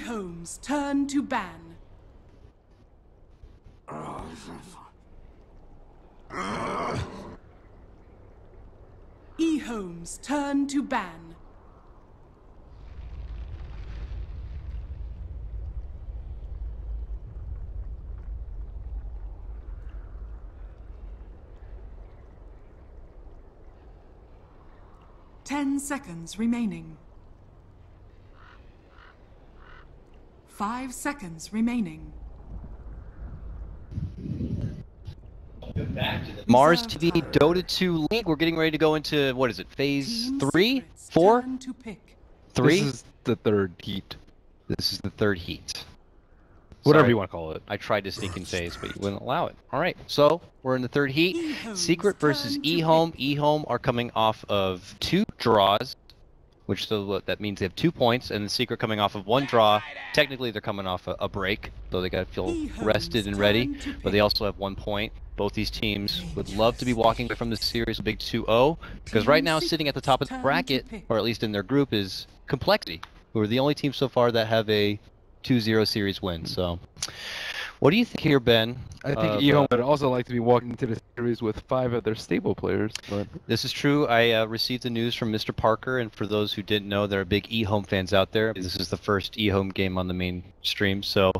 EHOME's turn to ban. EHOME's turn to ban. Ten seconds remaining. 5 seconds remaining. MarsTV Dota2 League. We're getting ready to go into, what is it, phase 3? 4? 3? This is the third heat. This is the third heat. Whatever Sorry. you want to call it. I tried to sneak in phase, but you wouldn't allow it. All right, so we're in the third heat. Secret versus EHOME. EHOME are coming off of 2 draws, which so that means they have 2 points, and the Secret coming off of 1 draw. Technically, they're coming off a break, so they got to feel rested and ready, but they also have 1 point. Both these teams would love to be walking away from the series with a big 2-0, because right now, sitting at the top of the bracket, or at least in their group, is Complexity, who are the only team so far that have a 2-0 series win. So, what do you think here, Ben? I think EHOME would also like to be walking into the series with 5 of their stable players. But this is true. I received the news from Mr. Parker, and for those who didn't know, there are big EHOME fans out there. This is the first EHOME game on the main stream, so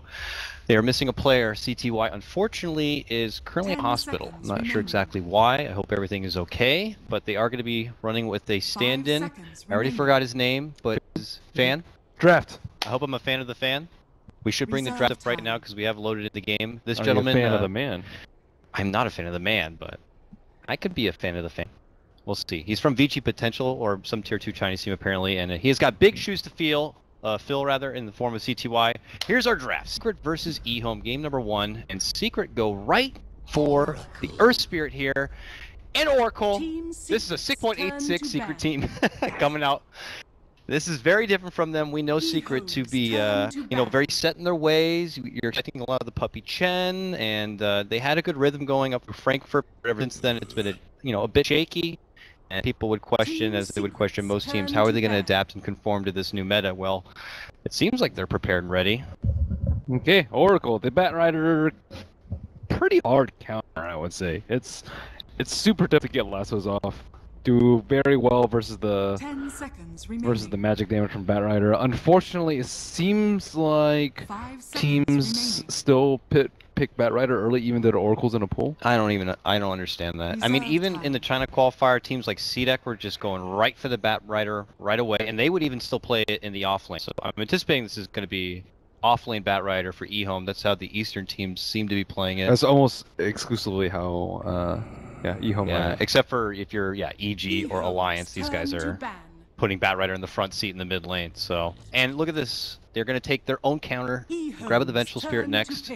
they are missing a player. CTY, unfortunately, is currently in hospital. I'm not sure exactly why. I hope everything is okay, but they are going to be running with a stand-in. I already forgot his name, but his fan. Draft. I hope I'm a fan of the fan. We should bring the draft up right now because we have loaded in the game. This Are gentleman. you a fan of the man? I'm not a fan of the man, but I could be a fan of the fan. We'll see. He's from Vici Potential, or some tier 2 Chinese team apparently, and he has got big shoes to fill rather, in the form of CTY. Here's our draft. Secret versus EHOME, game number 1, and Secret go right for the Earth Spirit here, and Oracle. This is a 6.86 Secret team coming out. This is very different from them. We know Secret to be, very set in their ways. You're expecting a lot of the Puppy Chen, and they had a good rhythm going up to Frankfurt. But ever since then, it's been a bit shaky, and people would question, as they would question most teams, how are they going to adapt and conform to this new meta? Well, it seems like they're prepared and ready. Okay, Oracle, the Batrider, pretty hard counter, I would say. It's super tough to get lassos off. Do very well versus the magic damage from Batrider. Unfortunately, it seems like teams still pick Batrider early, even though the Oracle's in a pool. I don't understand that. I mean, even in the China qualifier, teams like CDEC were just going right for the Batrider right away, and they would even still play it in the off lane. So I'm anticipating this is going to be off-lane Batrider for EHOME. That's how the Eastern teams seem to be playing it. That's almost exclusively how EHOME. Yeah, except for if you're EG or Alliance, these guys are putting Batrider in the front seat in the mid lane. So, and look at this. They're going to take their own counter, grab the Vengeful Spirit next.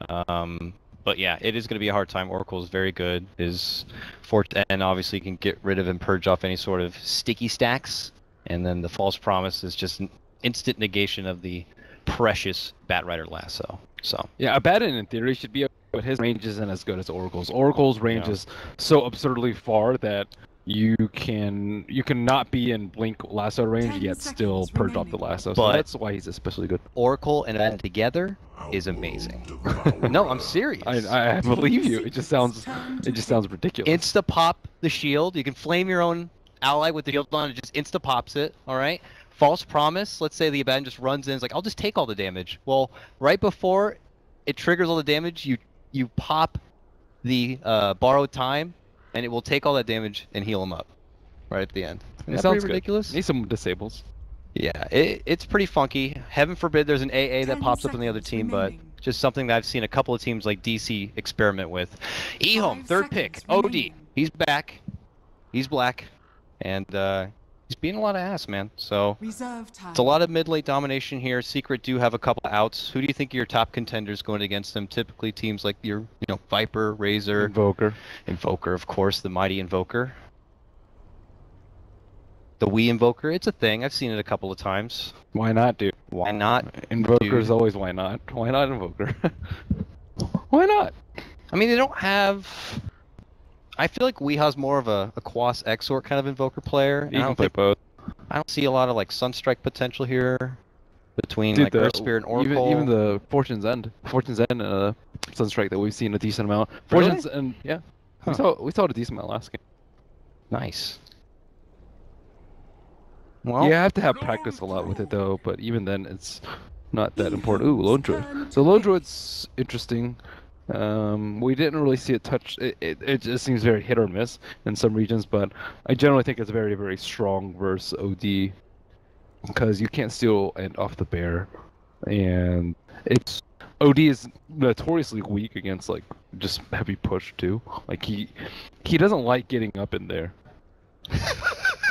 But yeah, it is going to be a hard time. Oracle is very good. His Fort N obviously can get rid of and purge off any sort of sticky stacks. And then the False Promise is just an instant negation of the precious Batrider lasso. So yeah, Abaddon in theory should be, but his range isn't as good as Oracle's. Oracle's range is so absurdly far that you cannot be in blink lasso range yet still purge off the lasso. So that's why he's especially good. Oracle and Abaddon together is amazing. No, I'm serious. I believe you. It just sounds ridiculous. Insta pop the shield. You can flame your own ally with the shield on. It just insta pops it. All right. False Promise, let's say the Abaddon just runs in, it's like, I'll just take all the damage. Well, right before it triggers all the damage, you pop the borrowed time, and it will take all that damage and heal him up right at the end. It sounds ridiculous. Need some disables. Yeah, it's pretty funky. Heaven forbid there's an AA that pops up on the other team, but just something that I've seen a couple of teams like DC experiment with. EHOME, third pick, OD. He's back. He's black. And, he's beating a lot of ass, man. So it's a lot of mid-late domination here. Secret do have a couple of outs. Who do you think are your top contenders going against them? Typically teams like your, Viper, Razor, Invoker, of course, the mighty Invoker. The Wii Invoker, it's a thing. I've seen it a couple of times. Why not, dude? Why not? Invoker's always why not. Why not Invoker? Why not? I mean, they don't have... I feel like Wii has more of a Quas Exort kind of Invoker player. You can play both. I don't see a lot of Sunstrike potential here. between Dude, like Earth Spirit and Oracle. even the Fortune's End Sunstrike that we've seen a decent amount. Really? Fortune's End, yeah. Huh. We saw it a decent amount last game. Nice. Well, You have to have practice a lot with it though, but even then it's not that important. Ooh, Lone Druid. So Lone Druid's interesting. We didn't really see it touch. It just seems very hit or miss in some regions, but I generally think it's very, very strong versus OD because you can't steal and off the bear, and it's OD is notoriously weak against like just heavy push too. Like he doesn't like getting up in there.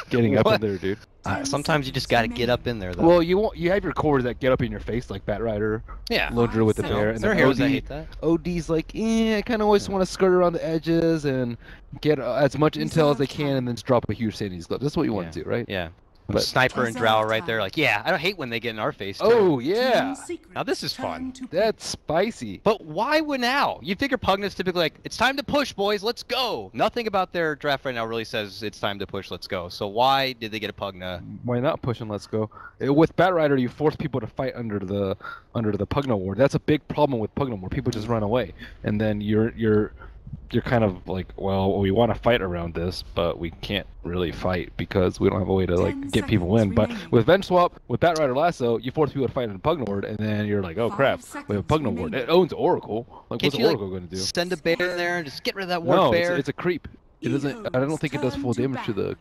Getting up in there, dude. sometimes you just gotta get up in there, though. Well, you have your cores that get up in your face, like Bat Rider, yeah. Lone Druid with the bear, and There are then heroes that OD, hate that. OD's like, I kind of always want to skirt around the edges and get as much intel as they can, and then just drop a huge Sandy's glove. That's what you want to do, right? Yeah. But- Sniper and Drow right there, like, yeah, I don't hate when they get in our face, too. Oh yeah, Now this is fun. that's spicy. But why now? You figure Pugnet's typically like, it's time to push, boys, let's go. Nothing about their draft right now really says it's time to push, let's go. So why did they get a Pugna? Why not push and let's go? With Bat Rider, you force people to fight under the Pugna Ward. That's a big problem with Pugna Ward. People just run away, and then you're kind of like, well, we want to fight around this, but we can't really fight because we don't have a way to like get people in. But with Venge Swap, with Bat Rider Lasso, you force people to fight in Pugna Ward, and then you're like, oh crap, we have a Pugna Ward. It owns Oracle. Like, Can't what's you, Oracle going to do? Send a bear in there and just get rid of that ward No, bear? it's a creep. It doesn't. I don't think it does full damage to the.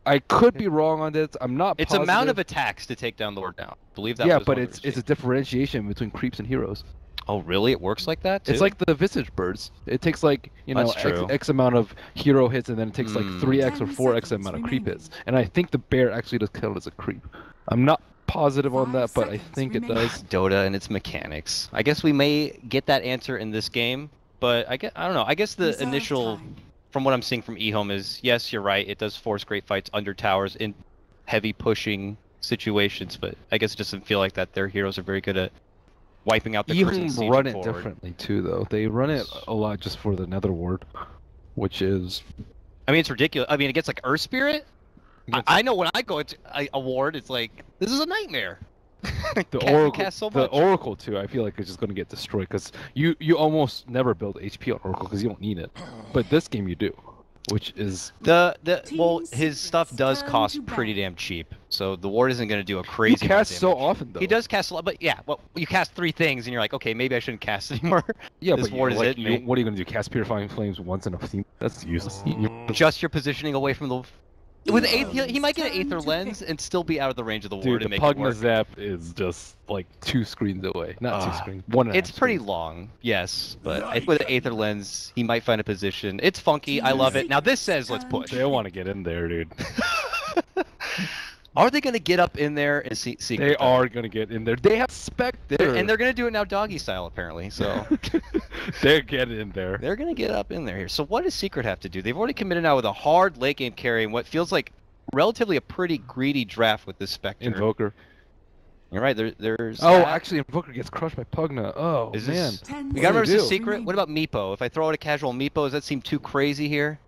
I could be wrong on this. I'm not. It's positive. amount of attacks to take down the ward now. Believe that. Yeah, was but one of the it's a differentiation between creeps and heroes. Oh, really? It works like that, too? It's like the Visage Birds. It takes like, That's true. X amount of hero hits, and then it takes like 3x or 4x amount of creep hits. And I think the bear actually does count as a creep. I'm not positive on that, but I think it does. Dota and its mechanics. I guess we may get that answer in this game, but I don't know. I guess the initial, from what I'm seeing from EHOME is, yes, you're right. It does force great fights under towers in heavy pushing situations, but I guess it doesn't feel like that. Their heroes are very good at wiping out the EHOME run it differently too, though. They run it a lot just for the Nether Ward, which is. I mean, it's ridiculous. I mean, it gets like Earth Spirit. I know when I go into a ward, it's like, this is a nightmare. The Oracle too, I feel like it's just going to get destroyed because you almost never build HP on Oracle because you don't need it, but this game you do, which is well, his stuff does cost pretty damn cheap, so the ward isn't going to do a crazy. He casts so often though. He does cast a lot, but yeah, well, you cast 3 things and you're like, okay, maybe I shouldn't cast anymore. Yeah, this but ward is like, it. What are you going to do? Cast Purifying Flames once in a team? That's useless. Just your positioning away from the. With Aether, he might get an Aether Lens and still be out of the range of the ward. Dude, and the make it Pugna work. Zap is just like 2 screens away. Not 2 screens. 1.5 It's pretty screens. long, yes, but with an Aether Lens, he might find a position. It's funky. I love it. Now this says let's push. They want to get in there, dude. Are they going to get up in there and see? They are going to get in there. They have spec there. And they're going to do it now doggy style, apparently. So they're getting in there. they're going to get up in there here. So what does Secret have to do? They've already committed now with a hard late game carry and what feels like relatively a pretty greedy draft with this Spectre. Invoker. You're right. There's. Oh, that. actually, Invoker gets crushed by Pugna. Oh, Is man. this? Ten We gotta remember do? the Secret. What about Meepo? If I throw out a casual Meepo, does that seem too crazy here?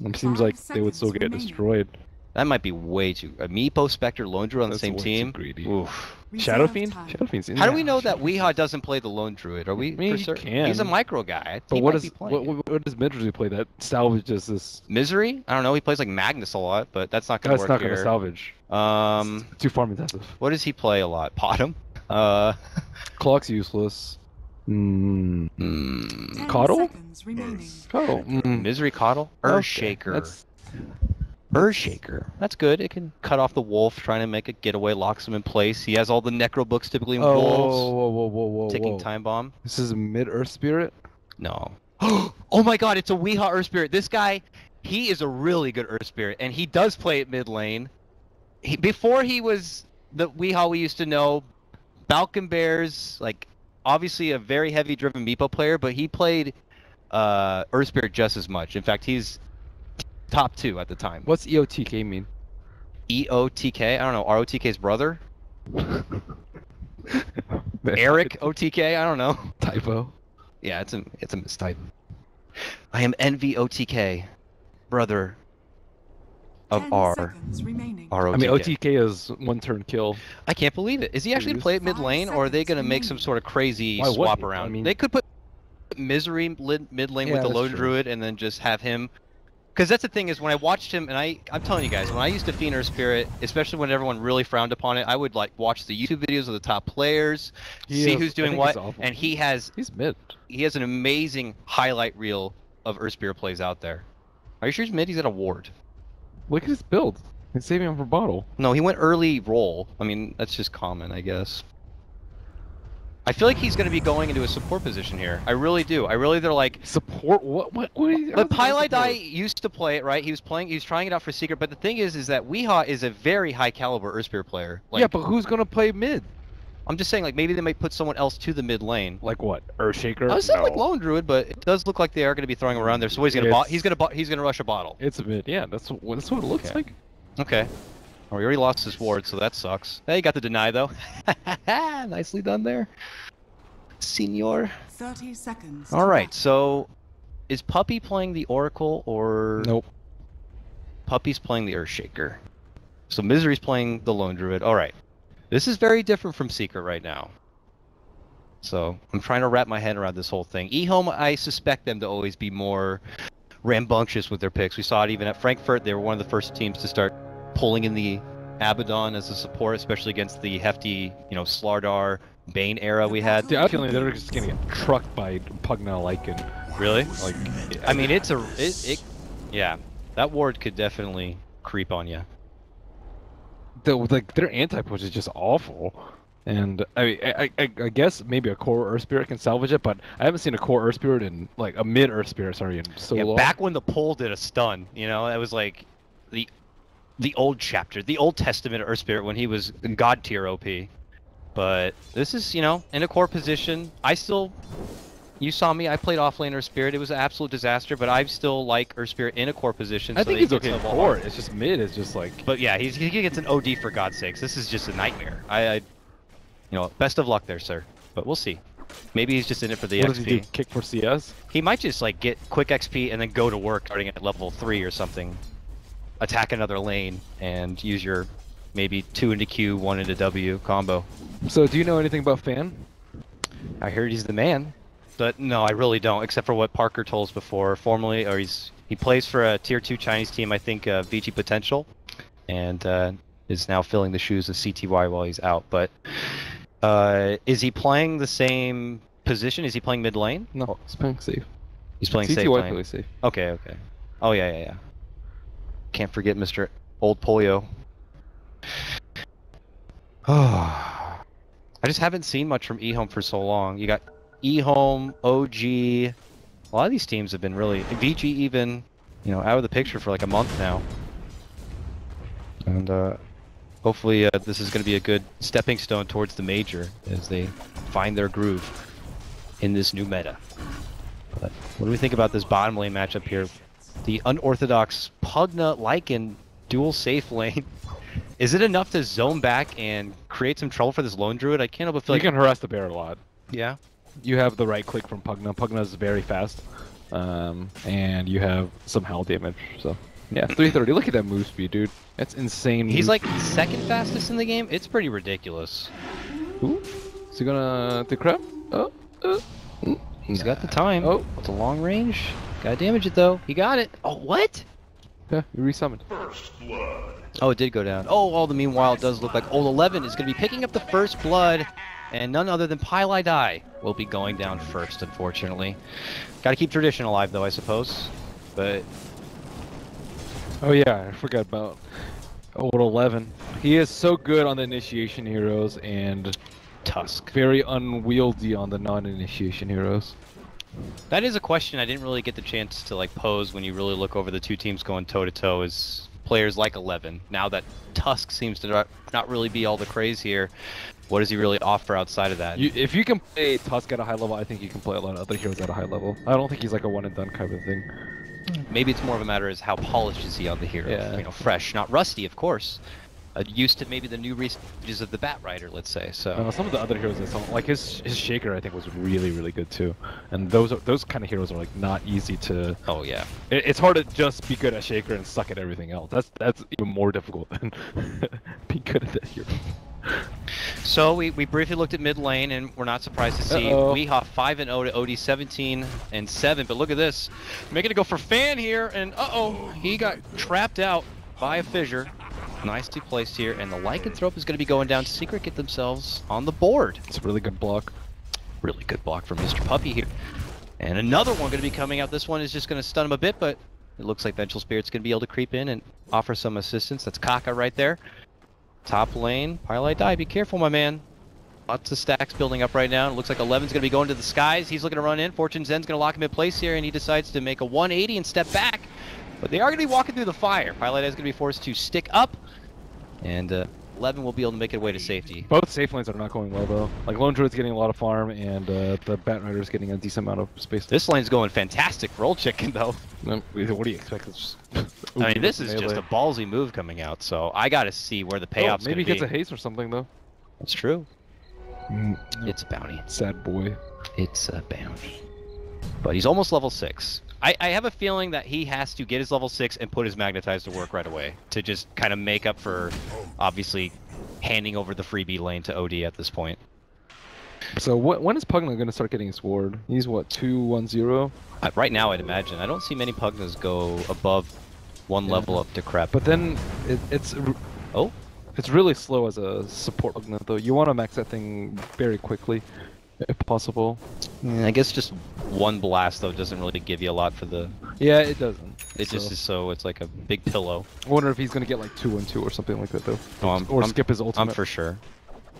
It seems like they would still get destroyed. That might be way too. A Meepo, Spectre, Lone Druid on the That's same way too team. greedy. Oof. Shadow Fiend? Shadow Fiend's in How do there. we know that Weehaw doesn't play the Lone Druid? Are we? I mean, for he certain? can. He's a micro guy. But He what might does be playing. what does Midrisley play that salvages this? Misery? I don't know. He plays like Magnus a lot, but that's not gonna That's work not here. going to salvage. Too farm intensive. What does he play a lot? Bottom. Clock's useless. Coddle? Coddle. Misery Coddle. Earthshaker. That's Earthshaker. That's good. It can cut off the wolf, trying to make a getaway, locks him in place. He has all the necro books typically in wolves. Whoa. Ticking time bomb. This is a mid-Earth Spirit? No. Oh my god, it's a Weehaw Earth Spirit. This guy, he is a really good Earth Spirit, and he does play at mid lane. Before he was the Weehaw we used to know, Balkan Bears, like, obviously a very heavy driven Meepo player, but he played Earth Spirit just as much. In fact, he's top 2 at the time. What's EOTK mean? EOTK? I don't know. ROTK's brother? Eric OTK? I don't know. Typo. Yeah, it's a mistype. I am Envy OTK, brother of R. ROTK. I mean, OTK is one-turn kill. I can't believe it. Is he actually going to play it mid lane, or are they going to make some sort of crazy swap around? I mean, they could put Misery mid lane with the Lone Druid and then just have him. Because that's the thing is when I watched him, and I'm telling you guys, when I used to Fiend Spirit, especially when everyone really frowned upon it, I would like watch the YouTube videos of the top players, see who's doing what, and he's mid. He has an amazing highlight reel of Spirit plays out there. Are you sure he's mid? He's got a ward. Look at his build. He's saving him for bottle. No, he went early roll. I mean, that's just common, I guess. I feel like he's going to be going into a support position here. I really do. They're like... Support? What are you... But Pylai used to play it, right? He was trying it out for Secret, but the thing is that Weehaw is a very high caliber Earthspear player. Like, yeah, but who's going to play mid? I'm just saying, like, maybe they might put someone else to the mid lane. Like what? Earthshaker? I was saying like Lone Druid, but it does look like they are going to be throwing around there. So he's going to rush a bottle. It's a mid, yeah. That's what it looks like. Okay. Oh, he already lost his ward, so that sucks. Hey, he got the deny though. Nicely done there, Senor. 30 seconds. All right, so is Puppy playing the Oracle or nope? Puppy's playing the Earthshaker. So Misery's playing the Lone Druid. All right, this is very different from Secret right now. So I'm trying to wrap my head around this whole thing. EHOME, I suspect them to always be more rambunctious with their picks. We saw it even at Frankfurt. They were one of the first teams to start pulling in the Abaddon as a support, especially against the hefty, Slardar, Bane era we had. Dude, I'm feeling they're just gonna get trucked by Pugna Lycan. Really? Like, I mean, yeah, that ward could definitely creep on you. Their anti-push is just awful. And I guess maybe a core Earth Spirit can salvage it, but I haven't seen a core Earth Spirit in like a mid Earth Spirit, in so long. Back when the pull did a stun, that was like the old chapter, the Old Testament Earth Spirit when he was God tier OP. But this is, in a core position. You saw me, I played offlane Earth Spirit. It was an absolute disaster, but I still like Earth Spirit in a core position. I think he's okay in core. It's just mid. It's just like. But yeah, he gets an OD for God's sakes. This is just a nightmare. Best of luck there, sir. But we'll see. Maybe he's just in it for the XP. What does he do? Kick for CS? He might just like get quick XP and then go to work starting at level 3 or something. Attack another lane and use your maybe 2 into Q, 1 into W combo. So do you know anything about Fan? I heard he's the man. But no, I really don't, except for what Parker told us before. Formerly, or he plays for a tier 2 Chinese team, I think VG Potential, and is now filling the shoes of CTY while he's out. But is he playing the same position? Is he playing mid lane? No, he's playing safe. He's playing CTY safe lane. Plays safe. Okay. Oh yeah. Can't forget Mr. Old Polio. I just haven't seen much from EHOME for so long. You got EHOME, OG. A lot of these teams have been really VG even, out of the picture for like a month now. And hopefully this is going to be a good stepping stone towards the major as they find their groove in this new meta. But what do we think about this bottom lane matchup here? The unorthodox Pugna Lycan dual safe lane. Is it enough to zone back and create some trouble for this Lone Druid? I can't help but feel like... You can harass the bear a lot. Yeah? You have the right click from Pugna. Pugna is very fast. And you have some howl damage, so... Yeah, 330. Look at that move speed, dude. That's insane. He's like second fastest in the game. It's pretty ridiculous. Ooh. Is he gonna decrep? He's got the time. Oh. It's a long range. Gotta damage it though. He got it. Oh, what? Yeah, you resummoned. First blood. Oh, it did go down. Oh, all the meanwhile, it does look like Old 11 is going to be picking up the first blood, and none other than Pylai Dai will be going down first, unfortunately. Gotta keep tradition alive, though, I suppose. But... Oh yeah, I forgot about Old 11. He is so good on the initiation heroes, and Tusk. Very unwieldy on the non-initiation heroes. That is a question I didn't really get the chance to pose when you really look over the two teams going toe-to-toe is players like 11. Now that Tusk seems to not really be all the craze here, what does he really offer outside of that? If you can play Tusk at a high level, I think you can play a lot of other heroes at a high level. I don't think he's like a one-and-done kind of thing. Maybe it's more of a matter of how polished is he on the hero. Yeah. Fresh, not rusty, of course. used to maybe the new stages of the Bat Rider, let's say. So Some of the other heroes I saw, like his Shaker, I think was really good too. And those kind of heroes are like not easy to. Oh yeah. It's hard to just be good at Shaker and suck at everything else. That's even more difficult than be good at that hero. So we briefly looked at mid lane, and we're not surprised to see Weehaw 5-0 to OD 17-7. But look at this, making it go for Fan here, and he got trapped out by a fissure. Nicely placed here, and the Lycanthrope is going to be going down. Secret get themselves on the board. It's a really good block. Really good block from Mr. Puppy here. And another one going to be coming out. This one is just going to stun him a bit, but it looks like Vengeful Spirit's going to be able to creep in and offer some assistance. That's Kaka right there. Top lane, Firelight Die, be careful, my man. Lots of stacks building up right now. It looks like 11's going to be going to the skies. He's looking to run in. Fortune Zen's going to lock him in place here, and he decides to make a 180 and step back. But they are going to be walking through the fire. Firelight is going to be forced to stick up, and 11 will be able to make it away to safety. Both safe lanes are not going well though. Like Lone Druid's getting a lot of farm, and the Bat Rider's getting a decent amount of space. This lane's going fantastic for Old Chicken though. What do you expect? It's just I mean, this is just a ballsy move coming out, so I got to see where the payoff's maybe going to be. Maybe he gets a haste or something though. That's true. It's a bounty. Sad boy. It's a bounty. But he's almost level 6. I have a feeling that he has to get his level 6 and put his Magnetize to work right away to just kind of make up for, obviously, handing over the freebie lane to OD at this point. So when is Pugna going to start getting his ward? He's what, 2-1-0? Right now, I'd imagine. I don't see many Pugnas go above one level up to Crep. But then it's really slow as a support Pugna though. You want to max that thing very quickly, if possible. I guess just one blast though doesn't really give you a lot for the. Yeah, it doesn't. It just is so it's like a big pillow. I wonder if he's gonna get like 2-1-2 or something like that though. Oh, skip his ultimate. I'm for sure.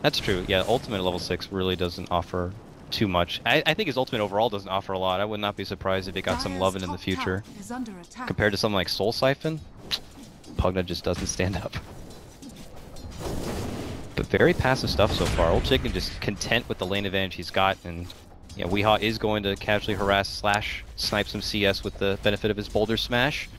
That's true. Yeah, ultimate at level 6 really doesn't offer too much. I think his ultimate overall doesn't offer a lot. I would not be surprised if it got some loving in the future. Compared to something like Soul Siphon, Pugna just doesn't stand up. But very passive stuff so far. Old Chicken just content with the lane advantage he's got, and yeah, Weehaw is going to casually harass / snipe some CS with the benefit of his Boulder Smash.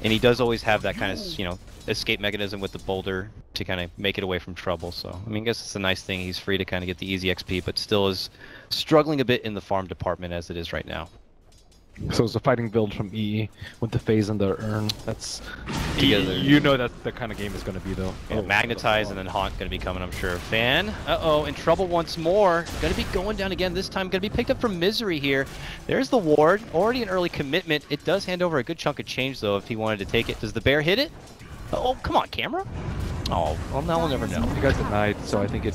And he does always have that kind of, escape mechanism with the Boulder to kind of make it away from trouble. So, I mean, I guess it's a nice thing. He's free to kind of get the easy XP, but still is struggling a bit in the farm department as it is right now. So it's a fighting build from EE with the phase and the urn. That's together. You know that's the kind of game it's going to be though. Yeah, Magnetize and then Haunt going to be coming, I'm sure. Fan, in trouble once more. Going to be going down again this time. Going to be picked up from Misery here. There's the ward. Already an early commitment. It does hand over a good chunk of change though if he wanted to take it. Does the bear hit it? Oh, come on, camera. Oh, well, now we'll never know. You guys denied, so I think it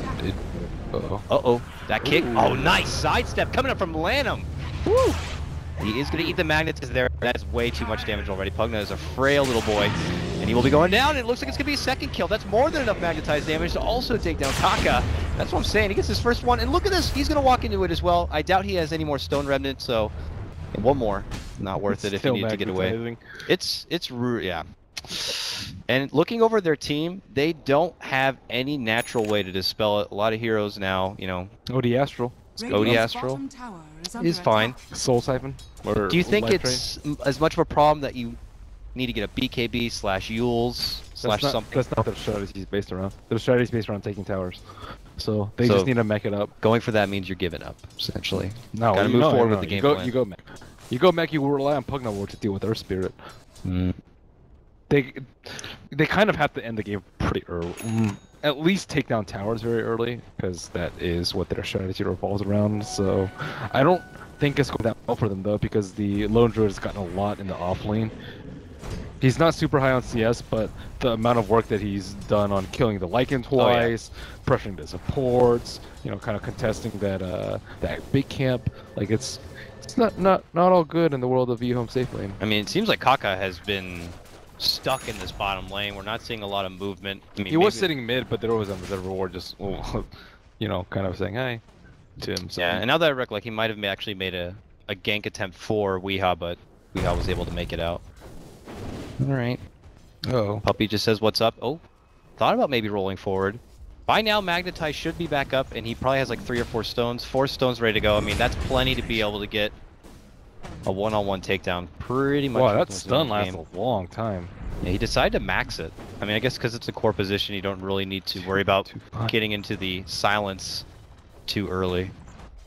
that kick. Ooh. Oh, nice sidestep coming up from Lanham. Woo! He is going to eat the magnets there. That is way too much damage already. Pugna is a frail little boy, and he will be going down. And it looks like it's going to be a second kill. That's more than enough magnetized damage to also take down Kaka. That's what I'm saying. He gets his first one, and look at this. He's going to walk into it as well. I doubt he has any more Stone Remnant, so and one more. Not worth it if you need to get away. It's yeah. And looking over their team, they don't have any natural way to dispel it. A lot of heroes now, OD Astral. OD Astral is fine. Soul Siphon? Do you think it's as much of a problem that you need to get a BKB / Yules / something? That's not their strategy based around. Their strategy is based around taking towers. So they just need to mech it up. Going for that means you're giving up, essentially. No, gotta move forward with the game plan. You go mech. You go mech, you rely on Pugna Ward to deal with Earth Spirit. They kind of have to end the game pretty early. At least take down towers very early, because that is what their strategy revolves around. So I don't think it's going that well for them though, because the Lone Druid has gotten a lot in the off lane. He's not super high on CS, but the amount of work that he's done on killing the Lycan twice, pressuring the supports, kind of contesting that big camp, like it's not all good in the world of EHOME safe lane. I mean, it seems like Kaka has been stuck in this bottom lane. We're not seeing a lot of movement. I mean, he was sitting mid, but there was a reward just, kind of saying hi to him. So. Yeah, and now that I recollect, he might have actually made a gank attempt for Weehaw, but Weehaw was able to make it out. All right. Puppy just says, what's up? Oh, thought about maybe rolling forward. By now, Magnetize should be back up, and he probably has like 3 or 4 stones. 4 stones ready to go. I mean, that's plenty to be able to get a one-on-one takedown pretty much. Wow, that stun lasts a long time. Yeah, he decided to max it. I mean, I guess because it's a core position, you don't really need to worry about getting into the silence too early.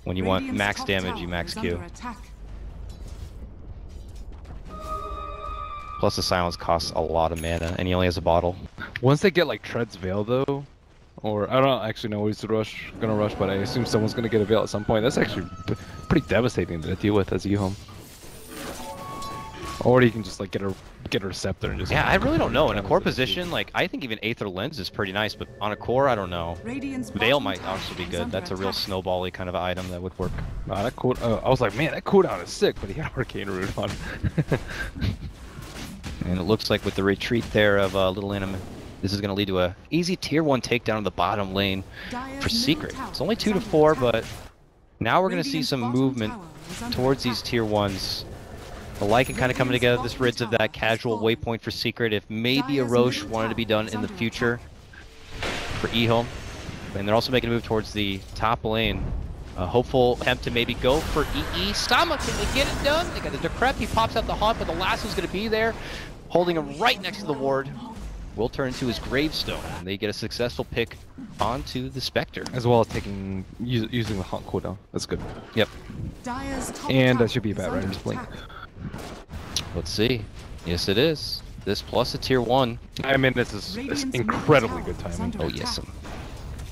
When you want max damage, you max Q. Plus the silence costs a lot of mana, and he only has a bottle. Once they get like Tread's Veil though, or I don't actually know who's gonna rush, but I assume someone's gonna get a Veil at some point. That's actually pretty devastating to deal with as EHOME. Or you can just like get a Receptor and just... Yeah, I really don't know. In a core position, like, I think even Aether Lens is pretty nice, but on a core, I don't know. Veil might also be good. That's a real snowball-y kind of item that would work. Nah, that cool. I was like, man, that cooldown is sick, but he had Arcane Root on. And it looks like with the retreat there of Little Anime, this is going to lead to a easy tier 1 takedown of the bottom lane for Secret. It's only 2 to 4, but now we're going to see some movement towards these tier 1s. The Lycan kind of coming together. This rids of that casual waypoint for Secret. If maybe a Roche wanted to be done in the future for EHOME. And they're also making a move towards the top lane. A hopeful attempt to maybe go for EE. Sama, can they get it done? They got the Decrep. He pops out the haunt, but the lasso's going to be there, holding him right next to the ward. Will turn into his gravestone, and they get a successful pick onto the Spectre. As well as using the haunt cooldown. That's good. Yep. And that should be a bad Rider's Blink. Let's see. Yes, it is. This plus a tier 1. I mean, this is incredibly good timing. Oh, yes.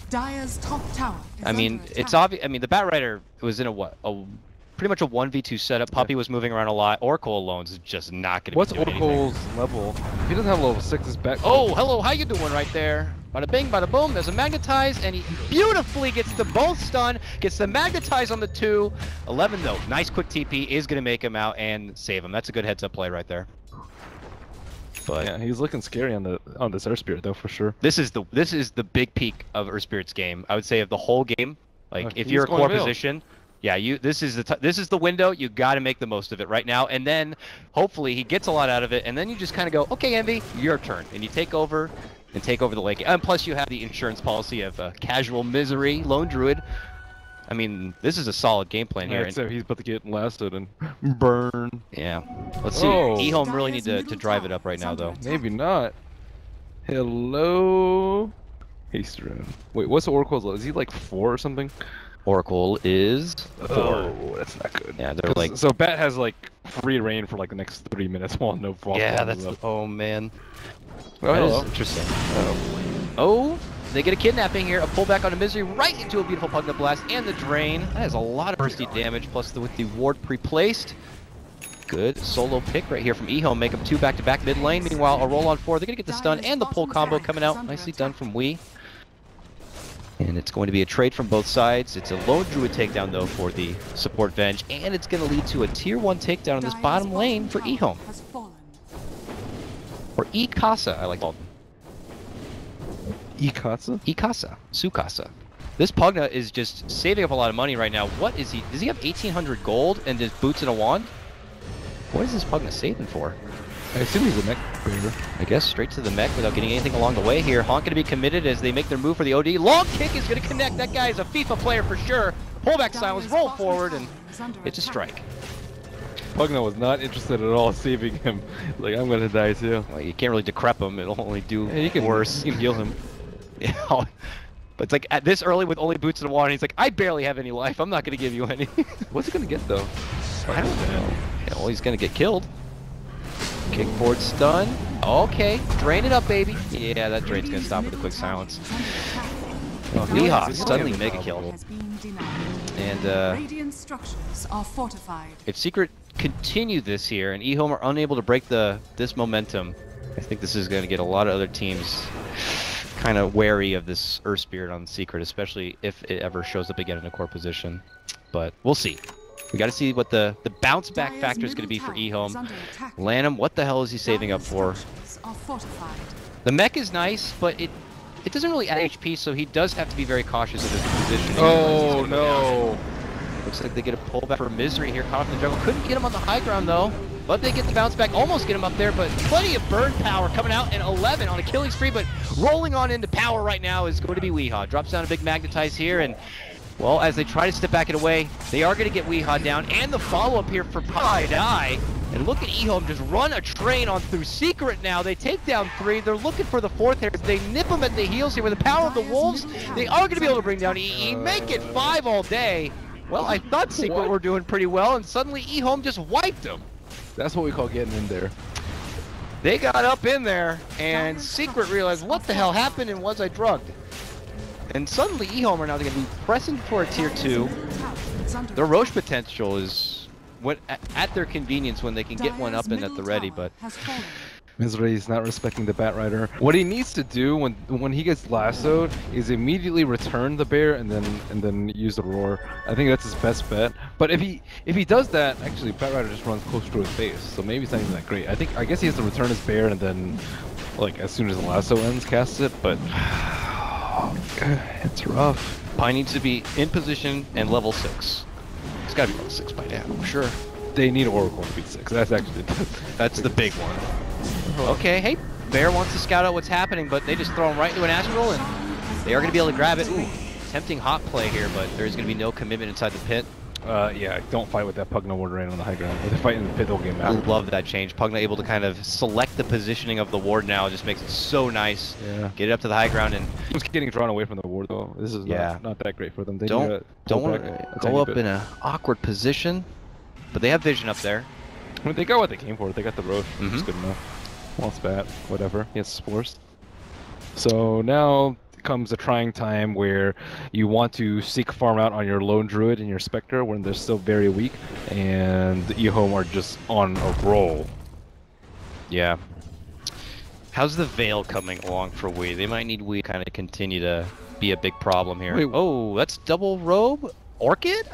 Dire's top tower is I mean, it's obvious. I mean, the Bat Rider was in pretty much a 1v2 setup. Puppy was moving around a lot. Oracle alone is just not going to be doing Oracle's anything. level? He doesn't have level 6. His back. Oh, hello. How you doing right there? Bada bing, bada boom. There's a Magnetize, and he beautifully gets the both stun. Gets the Magnetize on the 2. 11 though. Nice quick TP is going to make him out and save him. That's a good heads-up play right there. But yeah, he's looking scary on this Earth Spirit though, for sure. This is the big peak of Earth Spirit's game. I would say of the whole game. Like if you're a core position, yeah, this is the window. You got to make the most of it right now, and then hopefully he gets a lot out of it, and then you just kind of go, okay, Envy, your turn, and you take over the lake. And plus you have the insurance policy of casual misery, lone druid. I mean, this is a solid game plan here. So he's about to get lasted and burn. Yeah. Let's see. EHOME really need to drive it up right now, though. Maybe not. Hello. Haste rune. Wait, what's the Oracle's level? Is he like 4 or something? Oracle is 4. Oh, that's not good. Yeah, they're like... So Bat has like free reign for like the next 3 minutes while no fall. Yeah, that's... Oh, man. Oh, that is interesting. Oh, they get a kidnapping here. A pullback on a Misery right into a beautiful Pugna Blast and the Drain. That is a lot of bursty damage, plus with the ward pre-placed. Good solo pick right here from EHOME. Make them 2 back-to-back mid lane. Meanwhile, a roll on 4. They're going to get the stun and the pull combo coming out. Nicely done from Wii. And it's going to be a trade from both sides. It's a lone druid takedown, though, for the support Venge. And it's going to lead to a tier 1 takedown in this bottom lane for EHOME. Or E-Casa, I like to call them. E-Casa? E-Casa. Sukasa. This Pugna is just saving up a lot of money right now. What is he? Does he have 1,800 gold and just boots and a wand? What is this Pugna saving for? I assume he's a mech bearer. I guess straight to the mech without getting anything along the way here. Haunt going to be committed as they make their move for the OD. Long kick is going to connect. That guy is a FIFA player for sure. Pullback silence, roll forward, and it's a strike. Pugna was not interested at all saving him. Like, I'm going to die too. Well, you can't really decrep him. It'll only do worse. You can heal him. Yeah. But it's like at this early with only boots and a wand, he's like, I barely have any life. I'm not going to give you any. What's he going to get though? I don't know. Yeah, well, he's going to get killed. Kick forward stun. Okay, drain it up, baby. Yeah, that drain's gonna stop with a quick silence. Weehaw, suddenly mega kill. And if Secret continue this here and EHOME are unable to break this momentum, I think this is gonna get a lot of other teams kind of wary of this Earth Spirit on Secret, especially if it ever shows up again in a core position. But we'll see. We got to see what the bounce back factor is going to be for EHOME. Lanham, what the hell is he saving up for? The mech is nice, but it doesn't really add HP, so he does have to be very cautious of his positioning. Oh no! Looks like they get a pullback for Misery here, caught off in the jungle. Couldn't get him on the high ground though, but they get the bounce back, almost get him up there, but plenty of burn power coming out, and 11 on a killing spree, but rolling on into power right now is going to be Weehaw. Drops down a big Magnetize here, and well, as they try to step back it away, they are going to get Weehaw down, and the follow-up here for Die. And look at EHOME just run a train on through Secret now. They take down 3. They're looking for the 4th here. They nip them at the heels here with the power of the Wolves. They are going to be able to bring down EE. Make it 5 all day. Well, I thought Secret were doing pretty well, and suddenly EHOME just wiped them. That's what we call getting in there. They got up in there, and Secret realized, what the hell happened, and was I drugged? And suddenly EHOME are now going to be pressing for a tier 2. Their Roche potential is at their convenience when they can get one up and at the ready, but Misery is not respecting the Batrider. What he needs to do when he gets lassoed is immediately return the bear and then use the roar. I think that's his best bet. But if he does that, actually Batrider just runs closer to his base, so maybe it's not even that great. I guess he has to return his bear and then, like, as soon as the lasso ends, cast it. But it's rough. Pi needs to be in position and level 6. It's gotta be level 6 by now, I'm sure. They need Oracle to beat 6. That's actually that's the big one. Okay, hey, Bear wants to scout out what's happening, but they just throw him right into an acid roll, and they are going to be able to grab it. Ooh, tempting hot play here, but there's going to be no commitment inside the pit. Yeah, don't fight with that Pugna Ward Rain on the high ground. If they fight in the pit, they'll get mad. I love that change. Pugna able to kind of select the positioning of the ward now. It just makes it so nice. Yeah. Get it up to the high ground, and he's getting drawn away from the ward though. This is not that great for them. They don't want to go up in an awkward position, but they have vision up there. I mean, they got what they came for. They got the Roche. It's good enough. Wants bat, whatever. He has spores. So now comes a trying time where you want to seek farm out on your lone druid and your spectre when they're still very weak, and the EHOME are just on a roll. Yeah. How's the Veil coming along for Wii? They might need Wii kind of continue to be a big problem here. Wait, oh, that's double robe? Orchid?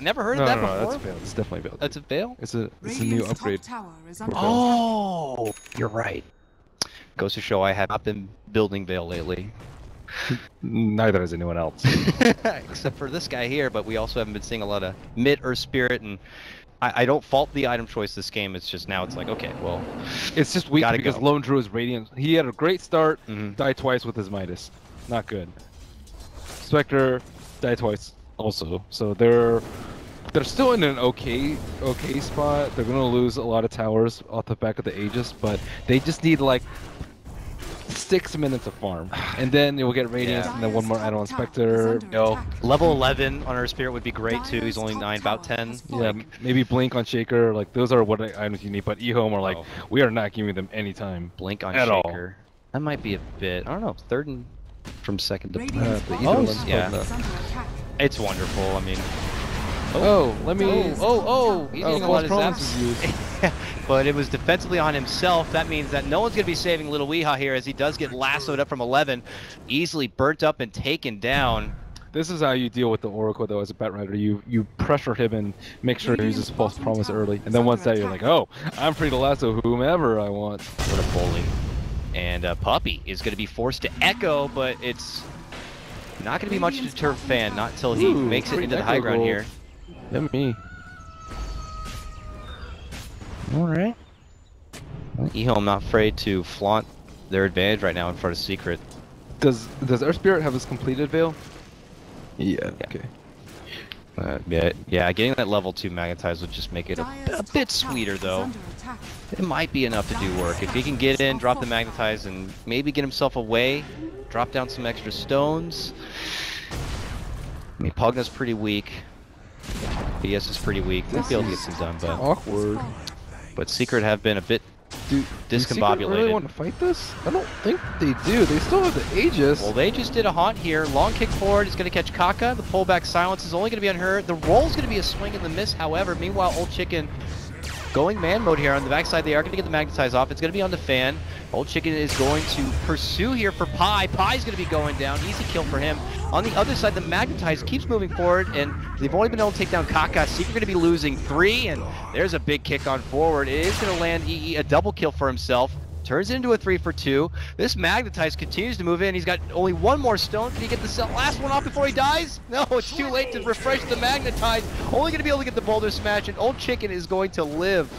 Never heard of that before. That's Veil. It's definitely Veil. That's a Veil? It's a new upgrade. Oh, you're right. Goes to show I have not been building Veil lately. Neither has anyone else. Except for this guy here, but we also haven't been seeing a lot of mid or spirit, and I don't fault the item choice this game. It's just now it's like, okay, well, it's just weak because Lone Druid is Radiant. He had a great start, died twice with his Midas. Not good. Spectre, died twice also. So they're still in an okay spot. They're gonna lose a lot of towers off the back of the Aegis, but they just need like 6 minutes of farm, and then you'll get Radiance, and then one more add-on Spectre. No, level 11 on our Spirit would be great too. He's only 9, about 10. Yeah, maybe Blink on Shaker. Like those are what items you need. But EHOME are like, we are not giving them any time. Blink on at Shaker. All. That might be a bit. I don't know. Third and from second to yeah. It's wonderful. I mean. Let me. He's getting a lot of zaps. But it was defensively on himself. That means that no one's going to be saving Little Weehaw here as he does get lassoed up from 11. Easily burnt up and taken down. This is how you deal with the Oracle though as a Batrider. You pressure him and make sure he uses False Promise early. And then once that you're like, oh, I'm free to lasso whomever I want. What a bully. And Puppy is going to be forced to echo, but it's not going to be much to deter Fan, not until he makes it into the high ground here. Yeah, me. Alright. Well, EHOME not afraid to flaunt their advantage right now in front of Secret. Does our Spirit have his completed Veil? Yeah, okay. Yeah, getting that level 2 Magnetize would just make it a bit sweeter though. It might be enough to do work. If he can get in, drop the Magnetize, and maybe get himself away, drop down some extra stones. I mean, Pugna's pretty weak. BS is pretty weak. They'll be able to get some done, but awkward. But Secret have been a bit discombobulated. Do Secret really want to fight this? I don't think they do. They still have the Aegis. Well, they just did a haunt here. Long kick forward is going to catch Kaka. The pullback silence is only going to be on her. The roll is going to be a swing and the miss. However, meanwhile, Old Chicken going man mode here on the backside. They are going to get the Magnetize off. It's going to be on the Fan. Old Chicken is going to pursue here for Pi. Pi's going to be going down. Easy kill for him. On the other side, the Magnetize keeps moving forward, and they've only been able to take down Kaka. Secret going to be losing 3, and there's a big kick on forward. It is going to land EE a double kill for himself. Turns it into a 3 for 2. This Magnetize continues to move in. He's got only one more stone. Can he get the last one off before he dies? No, it's too late to refresh the Magnetize. Only going to be able to get the Boulder Smash, and Old Chicken is going to live.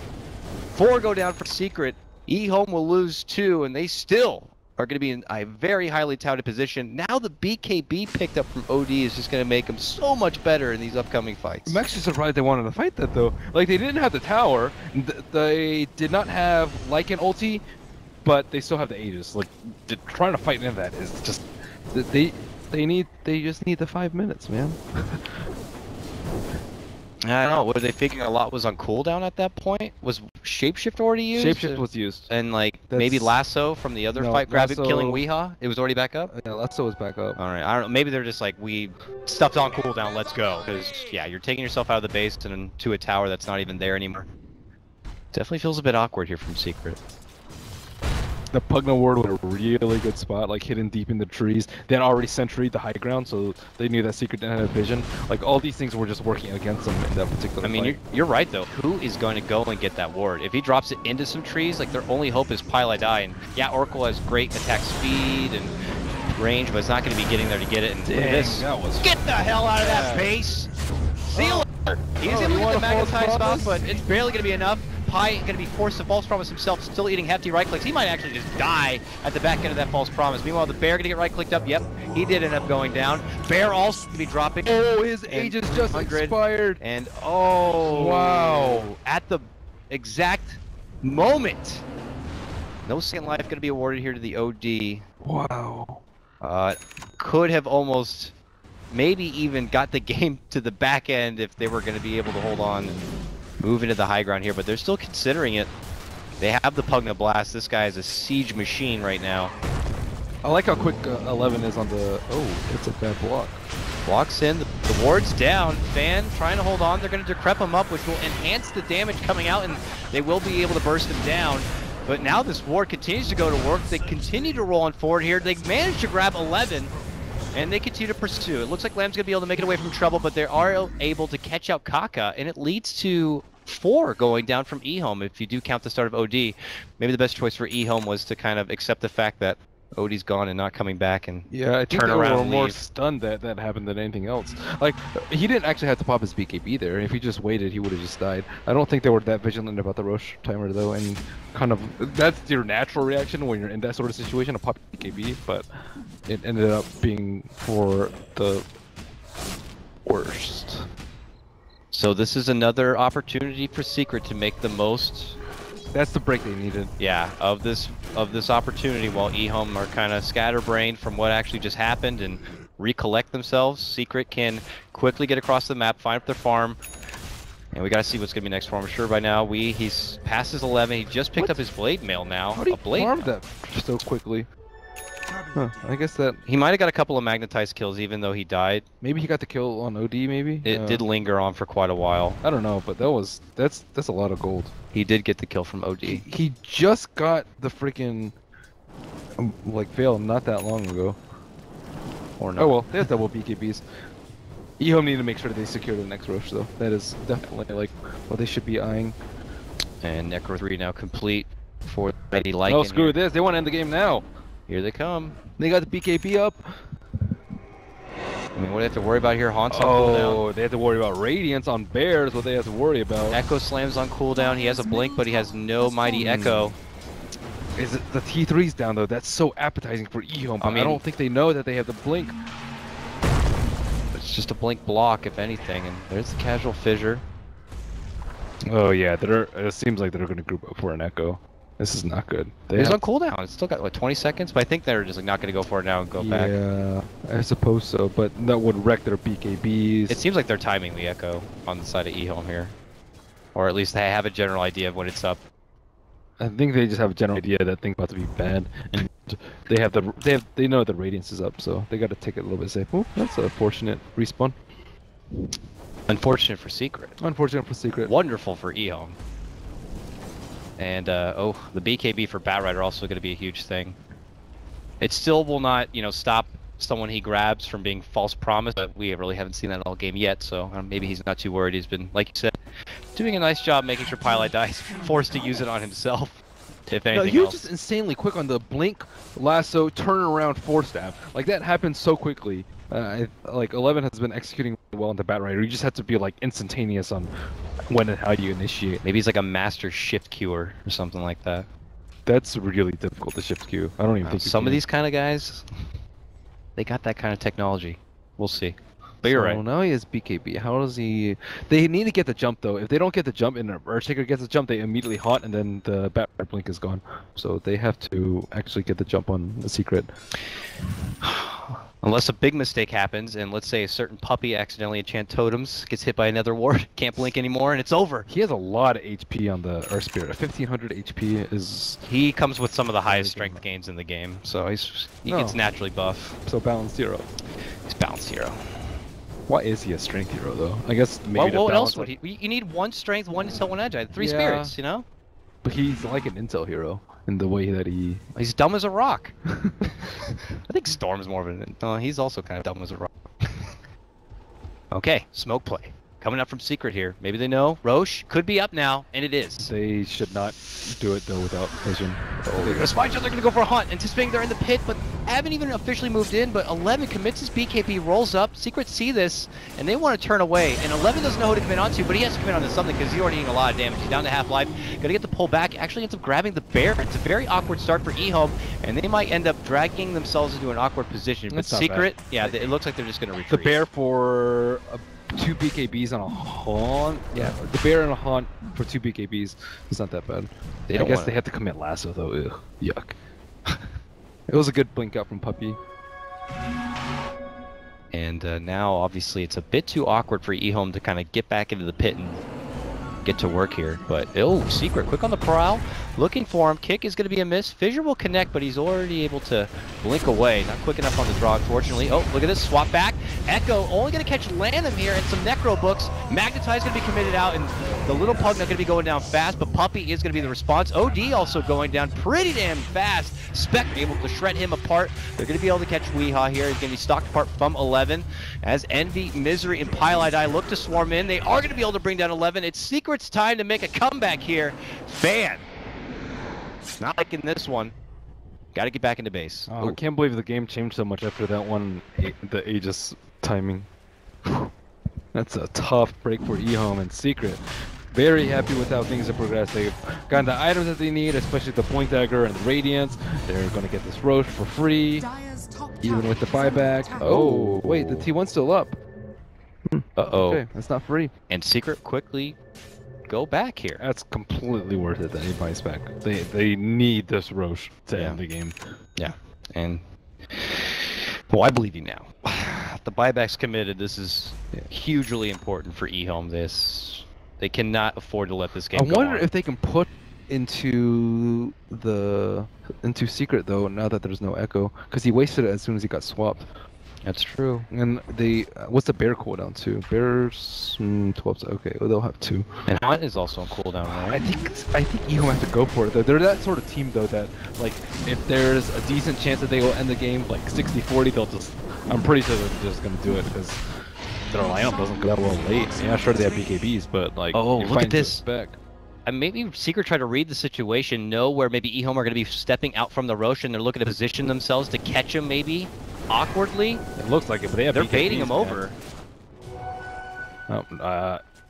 4 go down for Secret. EHOME will lose 2, and they still are going to be in a very highly touted position. Now the BKB picked up from OD is just going to make them so much better in these upcoming fights. I'm actually surprised they wanted to fight that though. Like they didn't have the tower, they did not have Lycan ulti, but they still have the Aegis. Like trying to fight into that is just they just need the 5 minutes, man. I don't know. Were they figuring a lot was on cooldown at that point? Was Shapeshift already used? Shapeshift was used. And like maybe Lasso from the other fight grabbing killing Weehaw? It was already back up? Yeah, Lasso was back up. Alright, I don't know. Maybe they're just like, we stuffed on cooldown, let's go. Because, yeah, you're taking yourself out of the base and to a tower that's not even there anymore. Definitely feels a bit awkward here from Secret. The Pugna ward was a really good spot, like hidden deep in the trees. They had already sentryed the high ground, so they knew that Secret didn't have vision. Like all these things were just working against them in that particular fight. You're right though. Who is going to go and get that ward? If he drops it into some trees, like their only hope is Pile I Die. And yeah, Oracle has great attack speed and range, but it's not going to be getting there to get it. And dang, this, get the hell out of that base! See you later! He's able to get the magnetized off, but it's barely going to be enough. Pi going to be forced to false promise himself, still eating hefty right clicks. He might actually just die at the back end of that false promise. Meanwhile, the Bear going to get right clicked up. Yep, he did end up going down. Bear also going to be dropping. Oh, his Aegis just expired. And oh, wow. At the exact moment. No second life going to be awarded here to the OD. Wow. Could have almost maybe even got the game to the back end if they were going to be able to hold on. Move into the high ground here, but they're still considering it. They have the Pugna Blast. This guy is a siege machine right now. I like how quick 11 is on the... Oh, it's a bad block. Blocks in. The ward's down. Fan trying to hold on. They're going to decrep him up, which will enhance the damage coming out, and they will be able to burst him down. But now this ward continues to go to work. They continue to roll on forward here. They managed to grab 11. And they continue to pursue. It looks like Lamb's going to be able to make it away from trouble, but they are able to catch out Kaka, and it leads to 4 going down from EHOME if you do count the start of OD. Maybe the best choice for EHOME was to kind of accept the fact that OD's gone and not coming back and I think turn around and more leave. Stunned that happened than anything else. Like, he didn't actually have to pop his BKB there. If he just waited, he would have just died. I don't think they were that vigilant about the Roche timer though, and kind of that's your natural reaction when you're in that sort of situation to pop BKB, but it ended up being for the worst. So this is another opportunity for Secret to make the most. That's the break they needed. Yeah, of this opportunity while EHOME are kind of scatterbrained from what actually just happened and recollect themselves. Secret can quickly get across the map, find up their farm, and we gotta see what's gonna be next for him. I'm sure by now he's past his 11. He just picked up his blade mail now. How did he farm that so quickly? Huh, I guess that he might have got a couple of magnetized kills even though he died. Maybe he got the kill on OD. Maybe it did linger on for quite a while. I don't know, but that's a lot of gold. He did get the kill from OD. He just got the freaking like Veil not that long ago. Or not. Oh well, they have double BKBs. EHOME need to make sure they secure the next rush though. That is definitely like what they should be eyeing. And Necro 3 now complete for Betty Lycan. Oh screw this! They want to end the game now. Here they come. They got the BKB up. I mean, what do they have to worry about here? Haunts on cooldown. They have to worry about Radiance on Bears. What they have to worry about. Echo Slam's on cooldown. He has a blink, but he has no Mighty Echo. Is it the T3's down though? That's so appetizing for EHOME. I don't think they know that they have the blink. It's just a blink block, if anything. And there's the casual fissure. Oh yeah, it seems like they're going to group up for an Echo. This is not good. He's on cooldown. It's still got like 20 seconds, but I think they're just like not going to go for it now and go back. Yeah, I suppose so, but that would wreck their BKBs. It seems like they're timing the Echo on the side of EHOME here, or at least they have a general idea of when it's up. I think they just have a general idea that thing's about to be bad, and they know the Radiance is up, so they got to take it a little bit safe. Oh, that's a fortunate respawn. Unfortunate for Secret. Unfortunate for Secret. Wonderful for EHOME. And, oh, the BKB for Batrider also going to be a huge thing. It still will not, stop someone he grabs from being false promise, but we really haven't seen that all game yet, so maybe he's not too worried. He's been, like you said, doing a nice job making sure Pile I Die is forced to use it on himself, if anything he was else. just insanely quick on the blink, lasso, turn around, force stab. Like, that happened so quickly. Like 11 has been executing well into Batrider. You just have to be like instantaneous on when and how you initiate. Maybe he's like a master shift cure or something like that. That's really difficult to shift Q. I don't even think some of these kind of guys, they got that kind of technology. We'll see. But you're right. Now he has BKB. How does he... They need to get the jump, though. If they don't get the jump and Earthshaker gets the jump, they immediately haunt, and then the Bat Blink is gone. So they have to actually get the jump on the secret. Unless a big mistake happens, and let's say a certain puppy accidentally enchant totems, gets hit by another ward, can't blink anymore, and it's over. He has a lot of HP on the Earth Spirit. 1500 HP is... He comes with some of the highest strength gains in the game, so he gets naturally buff. So balanced hero. He's balanced hero. Why is he a strength hero, though? I guess maybe what else would he... You need one strength, one intel, one edge. 3 spirits, you know? But he's like an intel hero in the way that he... He's dumb as a rock. I think Storm's more of an... No, he's also kind of dumb as a rock. Okay, smoke play. Coming up from Secret here. Maybe they know. Roche could be up now, and it is. They should not do it, though, without vision. They're going to spy each other. They're going to go for a hunt, anticipating they're in the pit, but haven't even officially moved in. But 11 commits his BKB, rolls up. Secret see this, and they want to turn away. And 11 doesn't know who to commit onto, but he has to commit onto something because he's already doing a lot of damage. He's down to half life. Going to get the pull back. Actually ends up grabbing the bear. It's a very awkward start for EHOME, and they might end up dragging themselves into an awkward position. But Secret, yeah, it looks like they're just going to retreat. The bear for... 2 BKBs on a haunt. Yeah, the bear and a haunt for 2 BKBs is not that bad. I guess they have to commit lasso though. Ugh, yuck. It was a good blink out from Puppy. And now, obviously, it's a bit too awkward for EHOME to kind of get back into the pit and get to work here. But, oh, Secret, quick on the prowl. Looking for him. Kick is going to be a miss. Fissure will connect, but he's already able to blink away. Not quick enough on the draw, unfortunately. Oh, look at this. Swap back. Echo only going to catch Lanham here and some Necro books. Magnetize going to be committed out, and the little pug not going to be going down fast, but Puppy is going to be the response. OD also going down pretty damn fast. Spec able to shred him apart. They're going to be able to catch Weehaw here. He's going to be stalked apart from 11 as Envy, Misery, and Pylite look to swarm in. They are going to be able to bring down 11. It's Secret's time to make a comeback here. Fan. Not like in this one. Got to get back into base. Oh, I can't believe the game changed so much after that one, the Aegis timing. That's a tough break for EHOME and Secret. Very happy with how things have progressed. They've gotten the items that they need, especially the Point Dagger and the Radiance. They're going to get this Roche for free, even with the buyback. Oh, wait, the T1's still up. Uh-oh. Okay, that's not free. And Secret quickly go back here. That's completely worth it that he buys back. They need this Roche to end the game. Yeah, and well, I believe you now. The buyback's committed. This is hugely important for EHOME. They cannot afford to let this game go I wonder on. if they can put into Secret though now that there's no Echo, because he wasted it as soon as he got swapped. That's true. And they what's the bear cooldown too? Bears 12. Okay, well, they'll have 2. And Hunt is also on cooldown, right? I think EHOME have to go for it though. They're that sort of team though that like if there's a decent chance that they will end the game like 60-40, they'll just. I'm pretty sure they're just gonna do it because their lineup doesn't go that well late. Yeah, sure they have BKBs, but like look at this. And maybe Secret try to read the situation, know where maybe EHOME are going to be stepping out from the Roche, and they're looking to position themselves to catch him maybe awkwardly. It looks like it, but they have they're BKBs, baiting him over. Oh,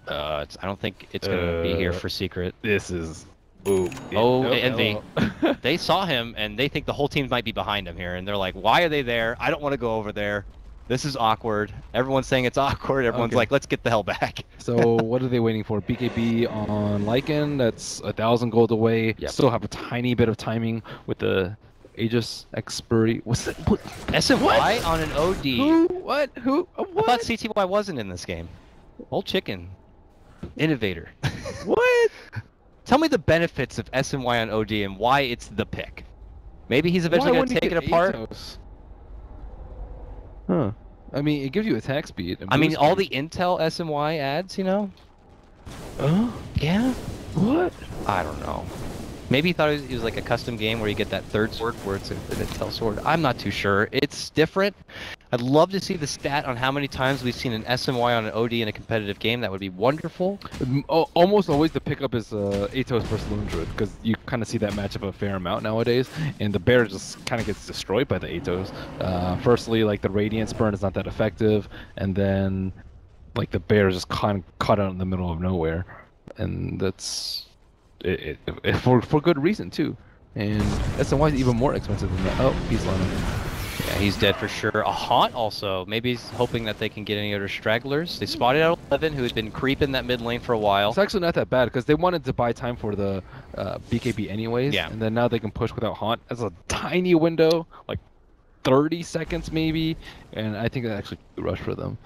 I don't think it's going to be here for Secret. This is... Ooh. Oh, Envy. They saw him, and they think the whole team might be behind him here, and they're like, why are they there? I don't want to go over there. This is awkward. Everyone's saying it's awkward. Everyone's like, let's get the hell back. So what are they waiting for? BKB on Lycan. That's 1,000 gold away. Yep. Still have a tiny bit of timing with the Aegis expiry. What's that? What? SMY on an OD. Who? What? Who? What? I thought CTY wasn't in this game. Old chicken. Innovator. What? Tell me the benefits of SMY on OD and why it's the pick. Maybe he's eventually going to take it apart. Huh. I mean, it gives you attack speed. I mean, all the intel SMY adds, you know? Yeah? What? I don't know. Maybe he thought it was like a custom game where you get that third sword where it's an intel sword. I'm not too sure. It's different. I'd love to see the stat on how many times we've seen an SMY on an OD in a competitive game. That would be wonderful. Almost always the pickup is Atos versus Lundred, because you kind of see that matchup a fair amount nowadays, and the bear just kind of gets destroyed by the Atos. Firstly, like the Radiance burn is not that effective, and then like the bear is just kind of caught out in the middle of nowhere, and that's for good reason too. And SNY is even more expensive than that. Oh, he's landing. Yeah, he's dead for sure. A Haunt also. Maybe he's hoping that they can get any other stragglers. They spotted out 11, who had been creeping that mid lane for a while. It's actually not that bad because they wanted to buy time for the BKB anyways. Yeah. And then now they can push without Haunt. That's a tiny window, like 30 seconds maybe. And I think that actually could rush for them.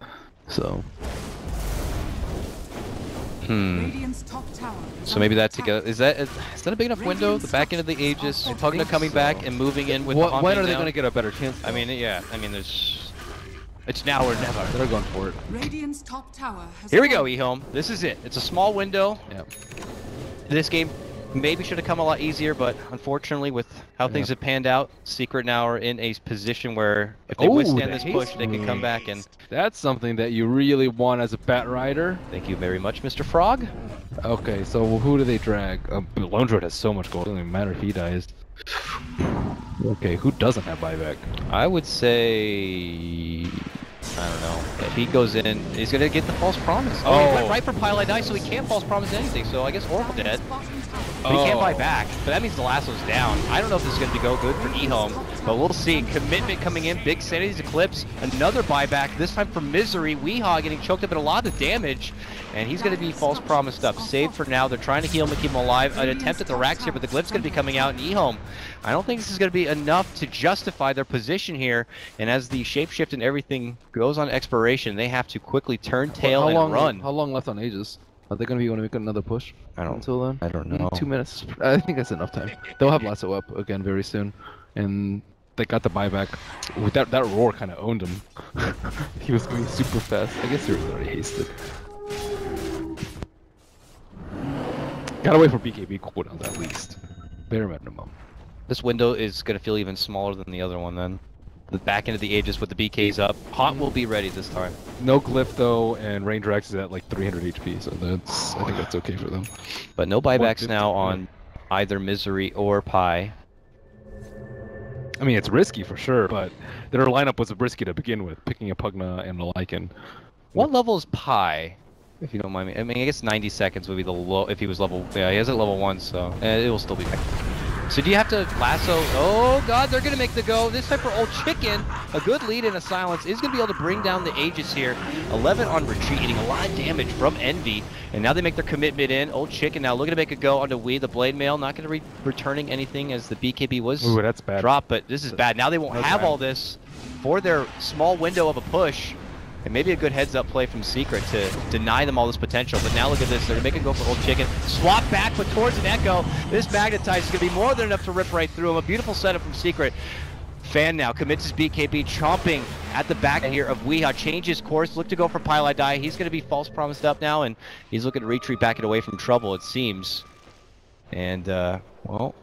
So. Radiant's top tower So maybe that together is that a big enough window? The back end of the Aegis, Pugna coming back and moving in with the Haunt when being are they down. going to get a better chance? I mean, yeah. I mean, it's now or never. They're going for it. Radiant's top tower has Here we go, fallen. EHOME. This is it. It's a small window. Yeah. This game maybe should have come a lot easier, but unfortunately, with how things have panned out, Secret now are in a position where if they withstand this push, they can come back and. That's something that you really want as a Bat Rider. Thank you very much, Mr. Frog. Okay, so who do they drag? Lone Droid has so much gold, it doesn't even matter if he dies. Okay, who doesn't have buyback? I would say. I don't know. If he goes in, he's gonna get the false promise. Oh, he went right for Pile I Die, so he can't false promise anything. So I guess Oracle dead. But he can't buy back. But that means the lasso's down. I don't know if this is going to go good for EHOME, but we'll see. Commitment coming in, big Sanity's Eclipse, another buyback, this time for Misery. Weehaw getting choked up at a lot of damage, and he's going to be false promised up. Saved for now. They're trying to heal him and keep him alive. An attempt at the racks here, but the Glyph's going to be coming out in EHOME. I don't think this is going to be enough to justify their position here, and as the shapeshift and everything goes on expiration, they have to quickly turn tail and run. How long left on Aegis? Are they going to be able to make another push until then? I don't know. 2 minutes. I think that's enough time. They'll have Lasso up again very soon. And they got the buyback. With that roar kind of owned him. He was going super fast. I guess he was already hasted. Gotta wait for BKB cooldowns at least. Bare minimum. This window is going to feel even smaller than the other one then. The back end of the Aegis with the BKs up. Haunt will be ready this time. No Glyph though, and Range Rex is at like 300 HP, so I think that's okay for them. But no buybacks now on either Misery or Pi. I mean, it's risky for sure, but their lineup was risky to begin with, picking a Pugna and a Lycan. What level is Pi? If you don't mind me. I mean, I guess 90 seconds would be the low if he was level. Yeah, he is at level 1, so it will still be back. So do you have to lasso? Oh god, they're gonna make the go. This time for Old Chicken, a good lead and a silence is gonna be able to bring down the Aegis here. 11 on retreat, getting a lot of damage from Envy, and now they make their commitment in. Old Chicken now looking to make a go onto the Blade Mail, not gonna be returning anything as the BKB was that's bad. dropped, but this is bad. Now they won't have all this for their small window of a push. And maybe a good heads-up play from Secret to deny them all this potential. But now look at this. They're going to make a go for Old Chicken. Swap back, but towards an Echo. This Magnetize is going to be more than enough to rip right through him. A beautiful setup from Secret. Fan now commits his BKB, chomping at the back here of Weehaw. Changes course, look to go for Pile I Die. He's going to be false promised up now, and he's looking to retreat back and away from trouble, it seems. And, well,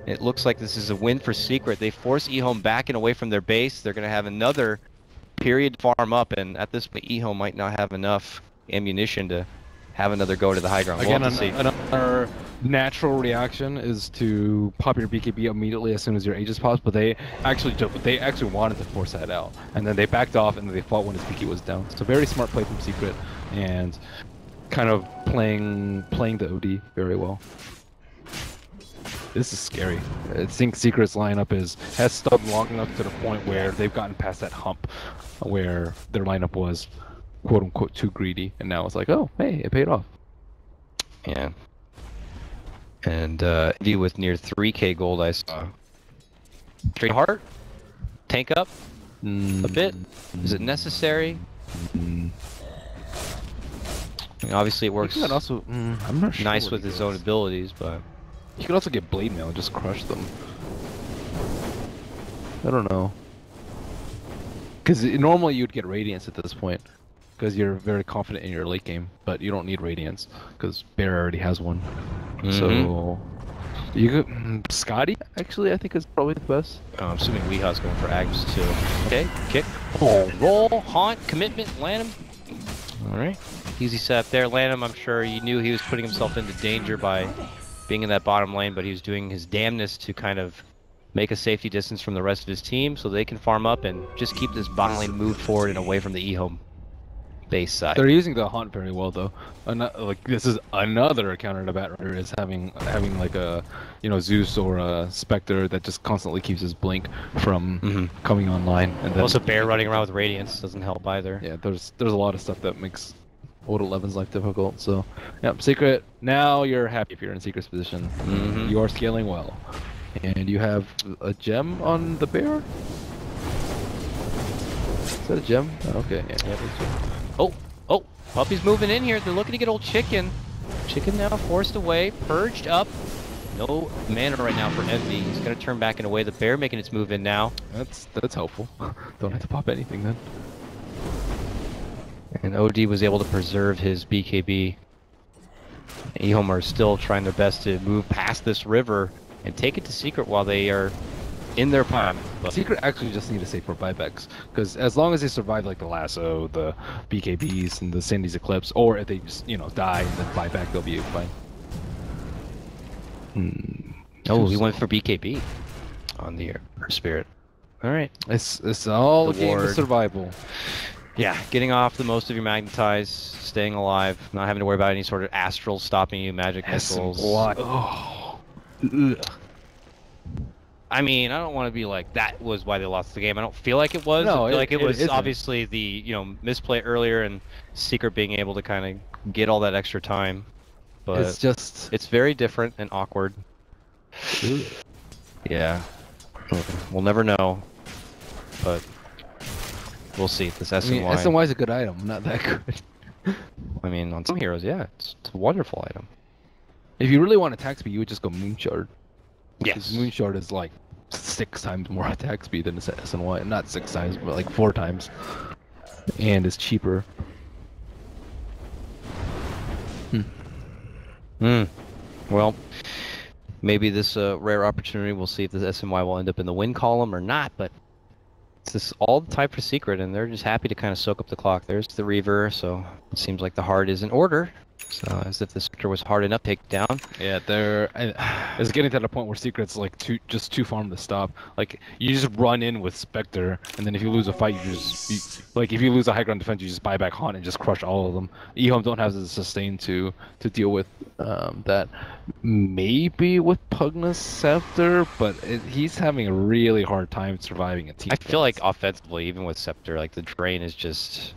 it looks like this is a win for Secret. They force EHOME back and away from their base. They're going to have another period to farm up, and at this point EHOME might not have enough ammunition to have another go to the high ground. Again, we'll have to see. Another natural reaction is to pop your BKB immediately as soon as your Aegis pops, but they actually wanted to force that out, and then they backed off and then they fought when his BKB was down. So very smart play from Secret, and kind of playing the OD very well. This is scary. I think Secret's lineup has stuck long enough to the point where they've gotten past that hump where their lineup was quote unquote too greedy, and now it's like, oh hey, it paid off. Yeah. And view with near 3k gold I saw. Straight heart? Tank up? A bit? Is it necessary? I mean, obviously it works Also, I'm not sure nice with his own abilities, but you could also get Blade Mail and just crush them. I don't know. Because normally you'd get Radiance at this point, because you're very confident in your late game, but you don't need Radiance, because Bear already has one. So, you could... Scotty, actually, I think is probably the best. I'm assuming Weehaw's going for Ags too. Okay, kick. Oh, roll, haunt, commitment, land him. Alright, easy setup there. Land him, I'm sure he knew he was putting himself into danger by being in that bottom lane, but he was doing his damnness to kind of make a safety distance from the rest of his team so they can farm up and just keep this bottom lane moved forward and away from the EHOME. base side. They're using the haunt very well though. Like this is another counter to Batrider is having like a Zeus or a Spectre that just constantly keeps his blink from coming online. And then Also, Bear running around with Radiance doesn't help either. Yeah, there's a lot of stuff that makes old 11's life difficult. So, yep, Secret. Now you're happy if you're in Secret's position. You are scaling well, and you have a gem on the Bear. Is that a gem? Oh, okay. Yeah. Oh, Puppy's moving in here. They're looking to get old Chicken. Chicken now forced away, purged up. No mana right now for Envy. He's gonna turn back and away. The Bear making its move in now. That's helpful. Don't have to pop anything then. And OD was able to preserve his BKB. EHOME are still trying their best to move past this river and take it to Secret while they are in their prime. But Secret actually just need to save for buybacks, because as long as they survive like the lasso, the BKBs, and the Sandy's Eclipse, or if they just die and then buy back, they'll be fine. Oh, he went for BKB on the Spirit. All right, it's all a game of survival. Yeah, getting off the most of your magnetize, staying alive, not having to worry about any sort of astral stopping you, magic missiles. Oh. I mean, I don't want to be like, that was why they lost the game. I don't feel like it was. No, I feel like it was isn't. obviously the, misplay earlier and Secret being able to kind of get all that extra time. But it's very different and awkward. Yeah. We'll never know. But we'll see. This SNY. I mean, SNY is a good item, not that good. I mean, on some heroes, yeah, it's a wonderful item. If you really want attack speed, you would just go Moonshard. Yes. Moonshard is like 6 times more attack speed than SNY. Not 6 times, but like 4 times. And it's cheaper. Well, maybe this rare opportunity, we'll see if the SNY will end up in the win column or not, but it's just all the time for Secret, and they're just happy to kind of soak up the clock. There's the Reaver, so it seems like the hard is in order. So as if the Spectre was hard enough to take down. Yeah, it's getting to the point where Secret's like just too far to stop. Like you just run in with Spectre, and then if you lose a fight, like if you lose a high ground defense, you just buy back Haunt and just crush all of them. EHOME don't have the sustain to deal with that. Maybe with Pugna's Scepter, but he's having a really hard time surviving a team. I feel like offensively, even with Scepter, like the drain is just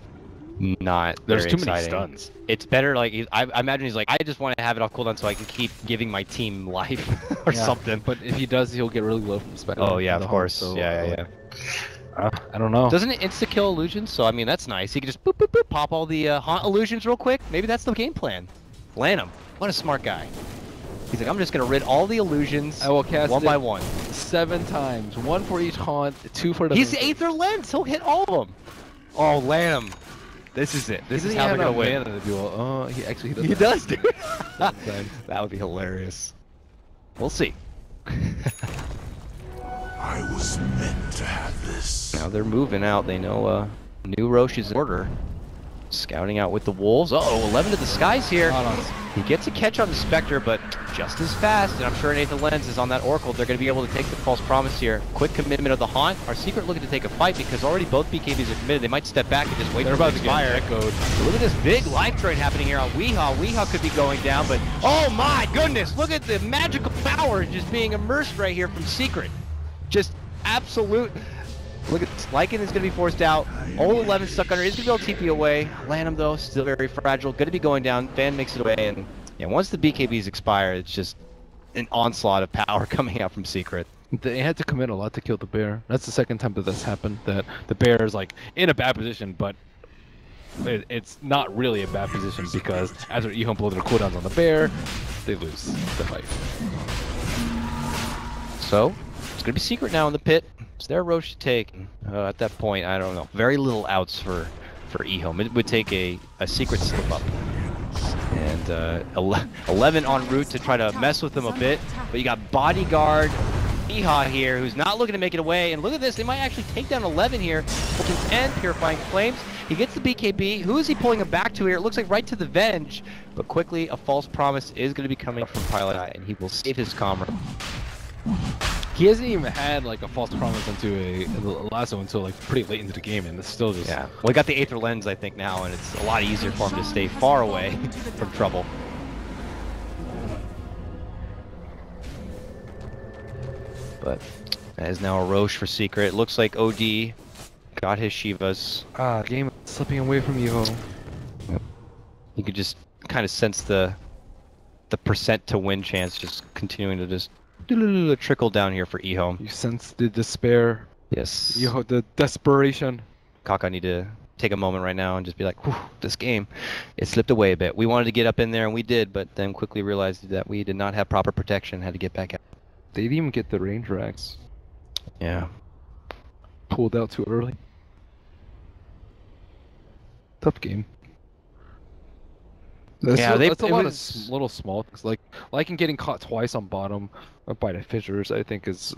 not there's very too exciting. many stuns. It's better like I imagine he's like, I just want to have it off cooldown so I can keep giving my team life or something. But if he does, he'll get really low from Spectre. Oh yeah, of course. So, yeah. I don't know. Doesn't it insta kill illusions? So I mean that's nice. He can just boop boop boop pop all the haunt illusions real quick. Maybe that's the game plan. Land him. What a smart guy. He's like, I'm just gonna rid all the illusions. I will cast one by one. 7 times. 1 for each haunt, 2 for the. He's Aether Lens. He'll hit all of them. Oh, land him. This is it. This is how they're gonna win. Oh, he does. He does, dude. That would be hilarious. We'll see. I was meant to have this. Now they're moving out. They know new Roche is in order. Scouting out with the Wolves. Uh-oh, 11 to the skies here. He gets a catch on the Spectre, but just as fast. And I'm sure Nathan Lenz is on that Oracle. They're going to be able to take the false promise here. Quick commitment of the Haunt. Our Secret looking to take a fight because already both BKBs are committed. They might step back and just wait for it to expire. Look at this big life drain happening here on Weehaw. Weehaw could be going down, but oh my goodness, look at the magical power just being immersed right here from Secret. Just absolute. Look at this. Lycan is going to be forced out. Old 11 stuck under. He's going to be able to TP away. Lanham, though, still very fragile. Going to be going down. Fan makes it away. And yeah, once the BKBs expire, it's just an onslaught of power coming out from Secret. They had to commit a lot to kill the Bear. That's the second time that this happened. That the Bear is like in a bad position, but it's not really a bad position because after EHOME blow their cooldowns on the Bear, they lose the fight. So it's going to be Secret now in the pit. It's their Roche to take. At that point, I don't know. Very little outs for EHOME. It would take a Secret slip up. And 11 en route to try to mess with them a bit. But you got Bodyguard, Iha here, who's not looking to make it away. And look at this. They might actually take down 11 here. And Purifying Flames. He gets the BKB. Who is he pulling him back to here? It looks like right to the Venge. But quickly, a false promise is going to be coming from Pilot Eye. And he will save his comrade. He hasn't even had like a false promise into a lasso until like pretty late into the game, and it's still just Yeah. Well, he got the Aether Lens, I think, now, and it's a lot easier for him to stay far away from trouble. But that is now a Roche for Secret. It looks like OD got his Shivas. game slipping away from you. You could just kind of sense the percent to win chance just continuing to just trickle down here for EHOME. You sense the despair. Yes. The desperation. Kaka need to take a moment right now and just be like, whew, this game, it slipped away a bit. We wanted to get up in there and we did, but then quickly realized that we did not have proper protection, had to get back out. They didn't even get the range racks. Yeah. Pulled out too early. Tough game. Yeah, that's a lot of little small things, like in getting caught twice on bottom by the fissures. I think is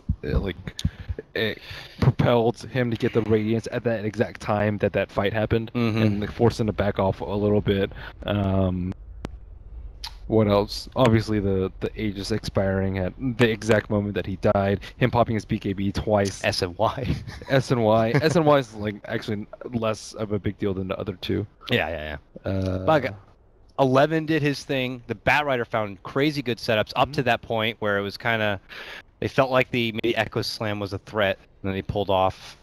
it propelled him to get the radiance at that exact time that fight happened, and like, forced him to back off a little bit. What else? Obviously, the Aegis expiring at the exact moment that he died. Him popping his BKB twice. S and Y. S and Y. S and Y is like actually less of a big deal than the other two. Yeah. But 11 did his thing. The Batrider found crazy good setups up to that point where it was kind of, they felt like maybe Echo Slam was a threat, and then they pulled off.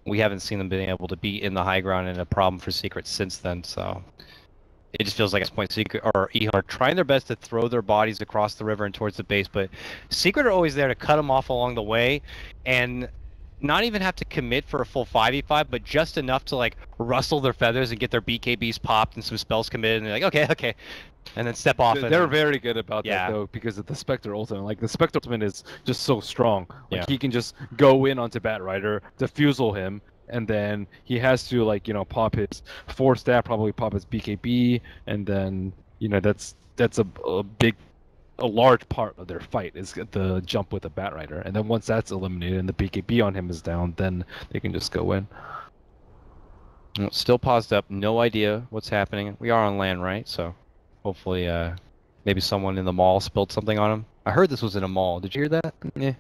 We haven't seen them being able to be in the high ground and a problem for Secret since then, so it just feels like at this point Secret or EHOME are trying their best to throw their bodies across the river and towards the base, but Secret are always there to cut them off along the way and not even have to commit for a full 5v5, but just enough to like rustle their feathers and get their BKBs popped and some spells committed, and they're like, okay, and then step off. They're very good about that though, because of the Spectre ultimate. Like the Spectre ultimate is just so strong. Like he can just go in onto Batrider, defusal him, and then he has to pop his 4-stat, probably pop his BKB, and then that's a large part of their fight is the jump with the Batrider, and then once that's eliminated and the BKB on him is down, then they can just go in. Well, still paused up, no idea what's happening. We are on land, right? So hopefully maybe someone in the mall spilled something on him. I heard this was in a mall. Did you hear that? Yeah.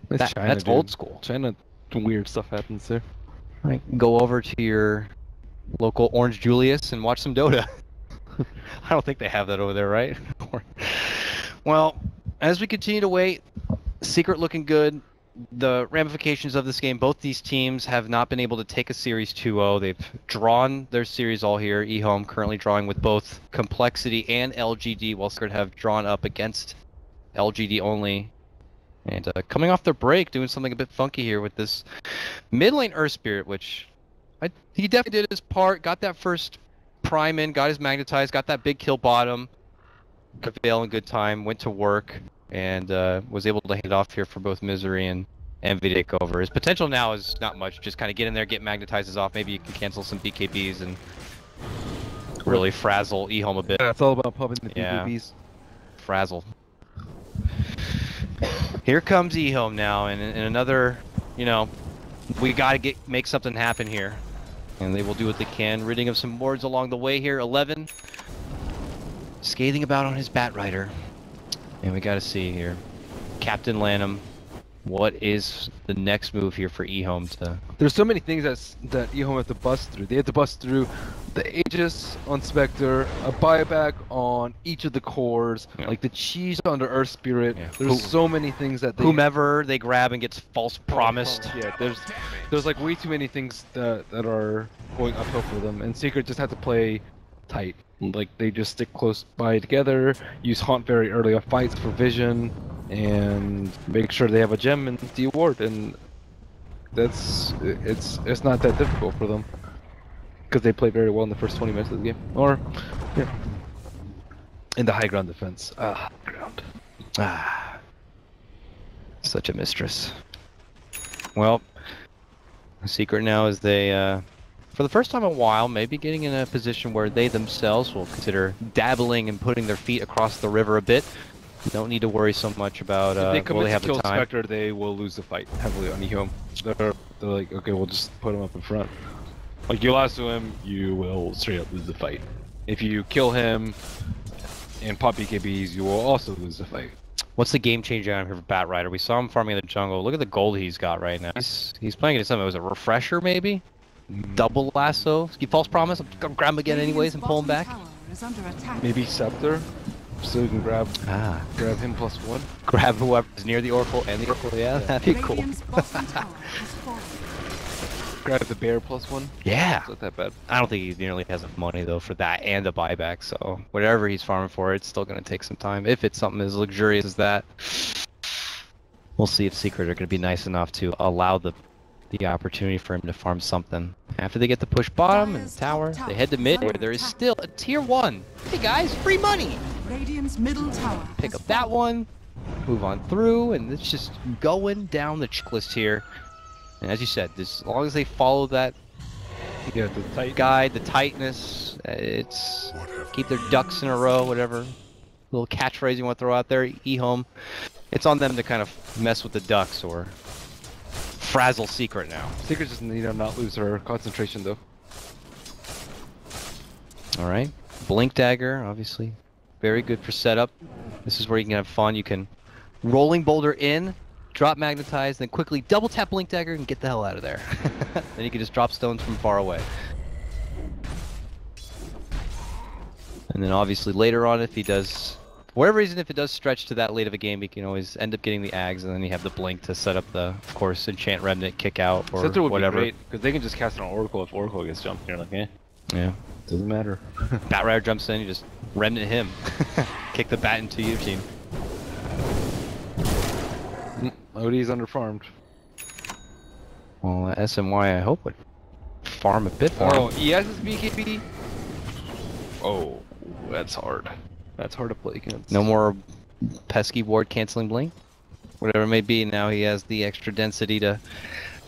That's China, that's old school. China, weird stuff happens there. Right, go over to your local Orange Julius and watch some Dota. I don't think they have that over there, right? Well, as we continue to wait, Secret looking good. The ramifications of this game, both these teams have not been able to take a series 2-0. They've drawn their series all here. EHOME currently drawing with both Complexity and LGD, while Secret have drawn up against LGD only. And coming off their break, doing something a bit funky here with this mid lane Earth Spirit, which he definitely did his part, got that first prime in, got his magnetized, got that big kill bottom, Veil in good time, went to work, and was able to hand it off here for both Misery and VD Takeover. His potential now is not much, just kind of get in there, get magnetizes off, maybe you can cancel some BKBs and really frazzle EHOME a bit. Yeah, it's all about popping the BKBs. Frazzle. Here comes EHOME now, and another, we gotta make something happen here. And they will do what they can, ridding of some wards along the way here. 11, scathing about on his Batrider. And we gotta see here. Captain Lanham, what is the next move here for EHOME to... There's so many things that EHOME have to bust through. They have to bust through the Aegis on Spectre, a buyback on each of the cores, like the cheese on the Earth Spirit. Yeah. There's so many things that whomever they grab and gets false promised. Yeah, there's like way too many things that are going uphill for them, and Secret just have to play tight. Like they just stick close by together, use Haunt very early on fights for vision, and make sure they have a gem and the award, and it's not that difficult for them because they play very well in the first 20 minutes of the game. Or in the high ground defense. Such a mistress. Well, Secret now is they for the first time in a while, maybe getting in a position where they themselves will consider dabbling and putting their feet across the river a bit. Don't need to worry so much about if they commit will they have to kill the time. Spectre, they will lose the fight heavily on EHOME. They're like, okay, we'll just put him up in front. Like, you lasso him, you will straight up lose the fight. If you kill him and pop BKBs, you will also lose the fight. What's the game changer on here for Bat Rider? We saw him farming in the jungle. Look at the gold he's got right now. He's playing into something. Was it a refresher maybe? Double lasso? False promise? I'm gonna grab him again anyways and pull him back. Maybe Scepter, so you can grab him +1. Grab whoever's near the Oracle and the Oracle. Yeah, that'd be cool. Grab the bear +1. Yeah. It's not that bad. I don't think he nearly has enough money though for that and the buyback. So whatever he's farming for, it's still gonna take some time. If it's something as luxurious as that, we'll see if Secret are gonna be nice enough to allow the opportunity for him to farm something. After they get the push bottom and tower, they head to mid where there is still a tier 1. Hey guys, free money! Radiant's middle tower. Pick up that one, move on through, and it's just going down the checklist here. And as you said, as long as they follow that Yeah, the tight guide, the tightness, it's keep their ducks in a row, whatever little catchphrase you want to throw out there, EHOME. It's on them to kind of mess with the ducks or frazzle Secret now. Secret just need to not lose her concentration though. All right, Blink Dagger, obviously, very good for setup. This is where you can have fun. You can rolling boulder in, drop magnetize, then quickly double tap Blink Dagger and get the hell out of there. Then you can just drop stones from far away. And then obviously later on, if he does, for whatever reason, if it does stretch to that late of a game, he can always end up getting the Ags, and then you have the Blink to set up the, of course, Enchant Remnant, kick out, or Scepter would whatever. be great, because they can just cast it on Oracle if Oracle gets jumped. You're like, eh, Yeah. doesn't matter. Bat Rider jumps in, you just Remnant him. Kick the bat into your team. OD's underfarmed. Well, SMY, I hope, would farm a bit for Oh, him. he has his BKB. Oh, that's hard. That's hard to play against. No more pesky ward canceling Blink. Whatever it may be, now he has the extra density to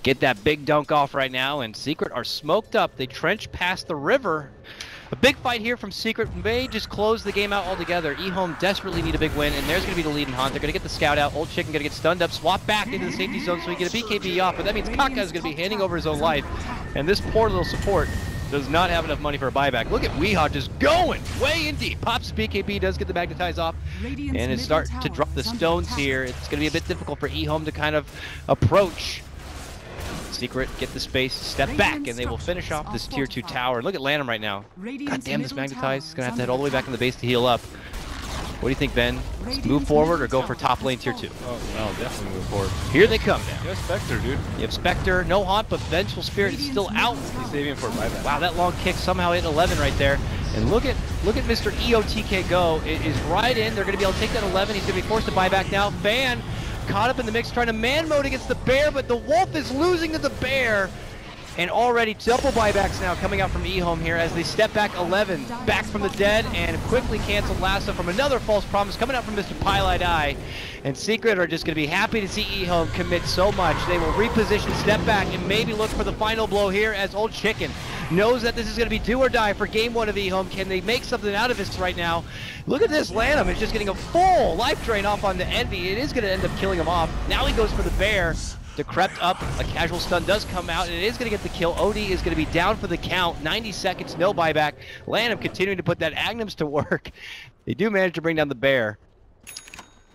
get that big dunk off right now, and Secret are smoked up. They trench past the river. A big fight here from Secret may just close the game out altogether. EHOME desperately need a big win, and there's going to be the lead in Hunt. They're going to get the scout out. Old Chicken going to get stunned up, swap back into the safety zone so he can get a BKB off, but that means Kaka is going to be handing over his own life. And this poor little support does not have enough money for a buyback. Look at Weehaw just going way in deep. Pops BKB, does get the magnetize off, and it's start to drop the stones here. It's going to be a bit difficult for EHOME to kind of approach. Secret, get the space, step back, and they will finish off this tier 2 tower. Look at Lanham right now. God damn, this magnetize. He's going to have to head all the way back in the base to heal up. What do you think, Ben? Move forward or go for top lane tier 2? Oh, no, definitely move forward. Here they come now. You have Spectre, dude. You have Spectre, no Haunt, but Vengeful Spirit is still out. He's saving for a buyback. Wow, that long kick somehow hit 11 right there. And look at Mr. EOTK go. It is right in. They're going to be able to take that 11. He's going to be forced to buy back now. Fan caught up in the mix, trying to man mode against the bear, but the wolf is losing to the bear. And already double buybacks now coming out from EHOME here as they step back 11, back from the dead, and quickly cancel lasso from another false promise coming out from Mr. Pile Eye. And Secret are just going to be happy to see EHOME commit so much. They will reposition, step back, and maybe look for the final blow here as Old Chicken knows that this is going to be do or die for game 1 of EHOME. Can they make something out of this right now? Look at this, Lanham is just getting a full life drain off on the Envy. It is going to end up killing him off. Now he goes for the bear. Decrept up, a casual stun does come out, and it is going to get the kill. OD is going to be down for the count. 90 seconds, no buyback. Lanham continuing to put that Agnums to work. They do manage to bring down the bear.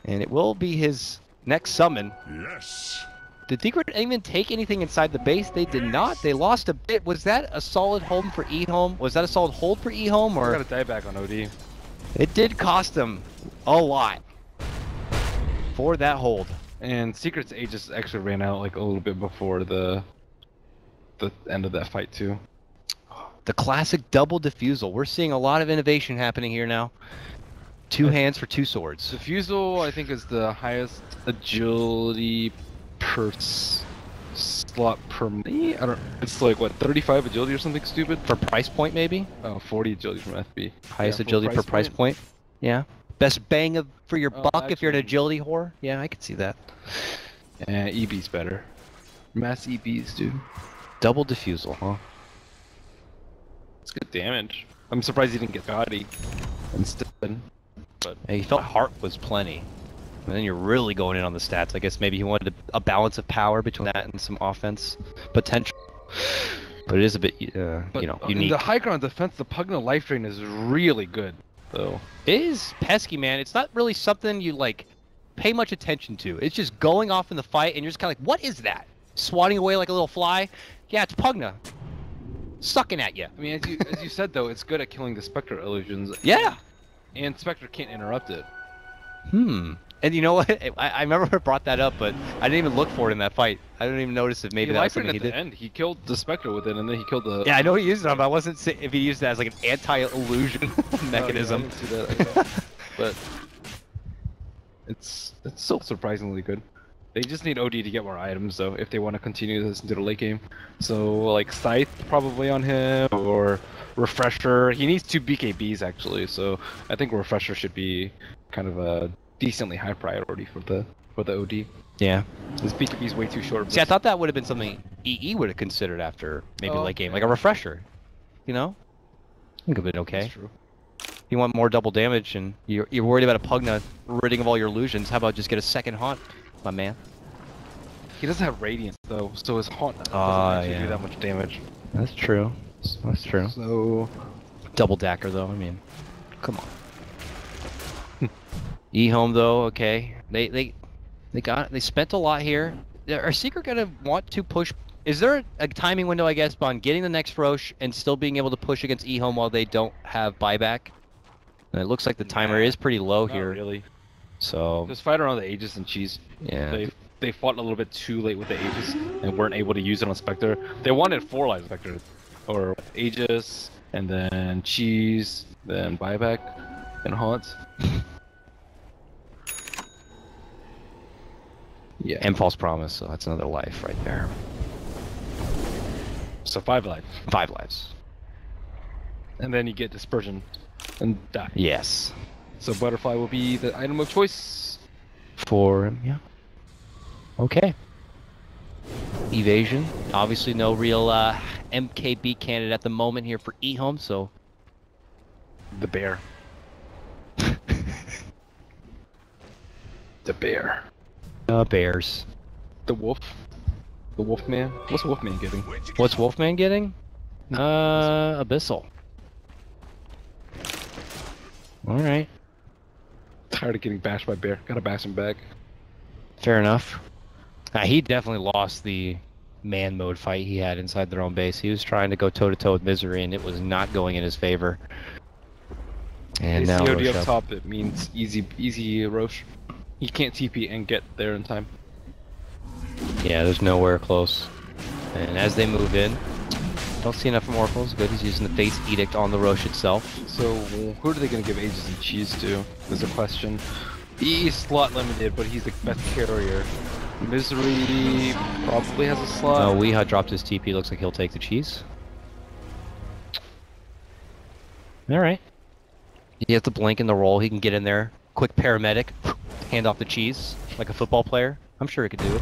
And it will be his next summon. Yes. Did Secret even take anything inside the base? They did not. They lost a bit. Was that a solid hold for EHOME? Was that a solid hold for EHOME? Or got a dieback on OD. it did cost them a lot for that hold. And Secret's Aegis actually ran out like a little bit before the end of that fight too. The classic double diffusal. We're seeing a lot of innovation happening here now. 2 hands for 2 swords. Diffusal, I think, is the highest agility per slot per minute. I don't. It's like what, 35 agility or something stupid? For price point, maybe? Oh, 40 agility from FB. Highest Yeah, for agility per price point? Yeah. Best bang for your Oh, buck if you're an actually- agility whore? Yeah, I could see that. Yeah, EB's better. Mass EBs, dude. Double diffusal, huh? It's good damage. I'm surprised he didn't get Gotti instead. But Hey, he felt heart was plenty. And then you're really going in on the stats. I guess maybe he wanted a balance of power between that and some offense potential. But it is a bit, unique. The high ground defense, the Pugna life drain is really good, though. It is pesky, man. It's not really something you, like, pay much attention to. It's just going off in the fight, and you're just kind of like, what is that? Swatting away like a little fly? Yeah, it's Pugna. Sucking at you. I mean, as you said though, it's good at killing the Spectre illusions. Yeah. And Spectre can't interrupt it. And you know what? I remember I brought that up, but I didn't even look for it in that fight. I didn't even notice if maybe that was something he did. At the end, he killed the Spectre with it, and then he killed the... Yeah, I know he used it on, but I wasn't saying if he used that as like an anti-illusion mechanism. Oh, yeah, I didn't see that. But it's still surprisingly good. They just need OD to get more items, though, if they want to continue this into the late game. So, like, Scythe probably on him, or Refresher. He needs 2 BKBs, actually, so I think Refresher should be kind of a decently high priority for the OD. Yeah. His BKB is way too short. See, I thought that would have been something EE would have considered after maybe late game, like a Refresher. You know? I think it would have been okay. That's true. You want more double damage, and you're worried about a Pugna ridding of all your illusions. How about just get a second Haunt, my man? He doesn't have Radiance, though, so his Haunt doesn't actually do that much damage. That's true. That's true. So... Double Dacker, though, I mean, come on. EHOME, though, okay. They spent a lot here. Are Secret gonna want to push? Is there a timing window, I guess, on getting the next Roche and still being able to push against EHOME while they don't have buyback? And it looks like the timer is pretty low here. Really. So just fight around the Aegis and Cheese. Yeah. They fought a little bit too late with the Aegis and weren't able to use it on Spectre. They wanted 4 life Spectre, or Aegis, and then Cheese, then buyback, and Haunt. Yeah. And False Promise, so that's another life right there. So 5 life. 5 lives. And then you get Dispersion and die. Yes. So Butterfly will be the item of choice. For him, yeah. Okay. Evasion. Obviously no real MKB candidate at the moment here for EHOME, so... The bear. The bear. Bears. The wolf. The Wolfman. What's Wolfman getting? What's Wolfman getting? Abyssal. Alright. Tired of getting bashed by bear. Gotta bash him back. Fair enough. He definitely lost the man mode fight he had inside their own base. He was trying to go toe-to-toe with Misery, and it was not going in his favor. And now COD up top, it means easy Roche. He can't TP and get there in time. Yeah, there's nowhere close. And as they move in, don't see enough from Oracles. Good, he's using the Fate's Edict on the Roche itself. So, who are they going to give Aegis and Cheese to? Is a question. He's slot limited, but he's the best carrier. Misery probably has a slot. Oh, Weeha dropped his TP. Looks like he'll take the Cheese. Alright. He has the blink in the roll. He can get in there. Quick paramedic. Hand off the Cheese like a football player. I'm sure he could do it.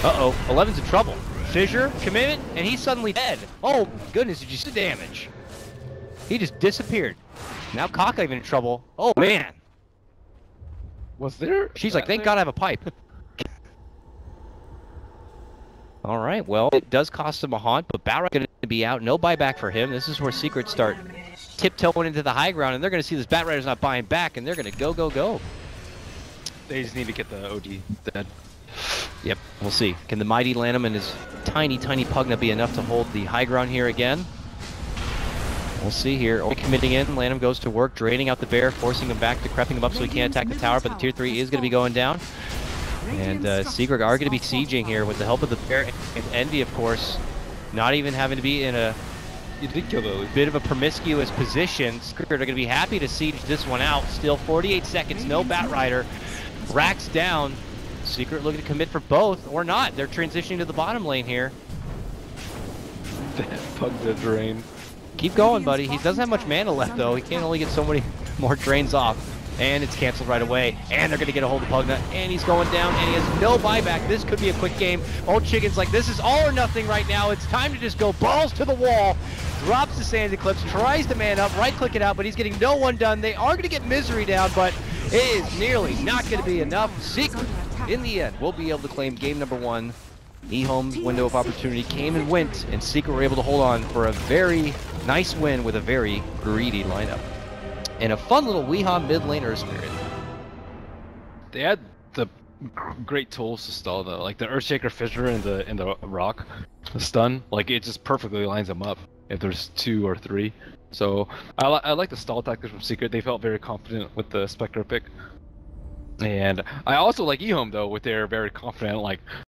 Uh-oh. 11's in trouble. Fissure, commitment, and he's suddenly dead. Oh, goodness, did you see the damage? He just disappeared. Now Kaka even in trouble. Oh, man. Was there? She's like, thank God I have a pipe. Alright, well, it does cost him a haunt, but Balrog's going to be out. No buyback for him. This is where Secrets start tiptoeing into the high ground, and they're going to see this Bat Rider's not buying back, and they're going to go. They just need to get the OD dead. Yep, we'll see. Can the mighty Lanham and his tiny Pugna be enough to hold the high ground here again? We'll see here. Only committing in, Lanham goes to work, draining out the bear, forcing him back, decrepping him up so he can't attack the tower, but the tier 3 is going to be going down. And Secret are going to be sieging here with the help of the bear and Envy, of course. Not even having to be in a bit of a promiscuous position. Secret are going to be happy to siege this one out. Still 48 seconds, no Bat Rider. Racks down. Secret looking to commit for both, or not. They're transitioning to the bottom lane here. Pugna drain. Keep going, buddy. He doesn't have much mana left, though. He can't only get so many more drains off. And it's canceled right away. And they're going to get a hold of Pugna. And he's going down, and he has no buyback. This could be a quick game. Old Chicken's like, this is all or nothing right now. It's time to just go balls to the wall. Drops the Sand Eclipse, tries to man up, right-click it out, but he's getting no one done. They are going to get Misery down, but it is nearly not going to be enough. Secret, in the end, will be able to claim game number 1. EHOME's window of opportunity came and went, and Secret were able to hold on for a very nice win with a very greedy lineup. And a fun little Weeha mid laner spirit. they had the great tools to stall though, like the Earthshaker Fissure and the Rock, the stun. Like it just perfectly lines them up if there's 2 or 3. So I like the stall tactics from Secret. They felt very confident with the Spectre pick. And I also like EHOME though, with their very confident like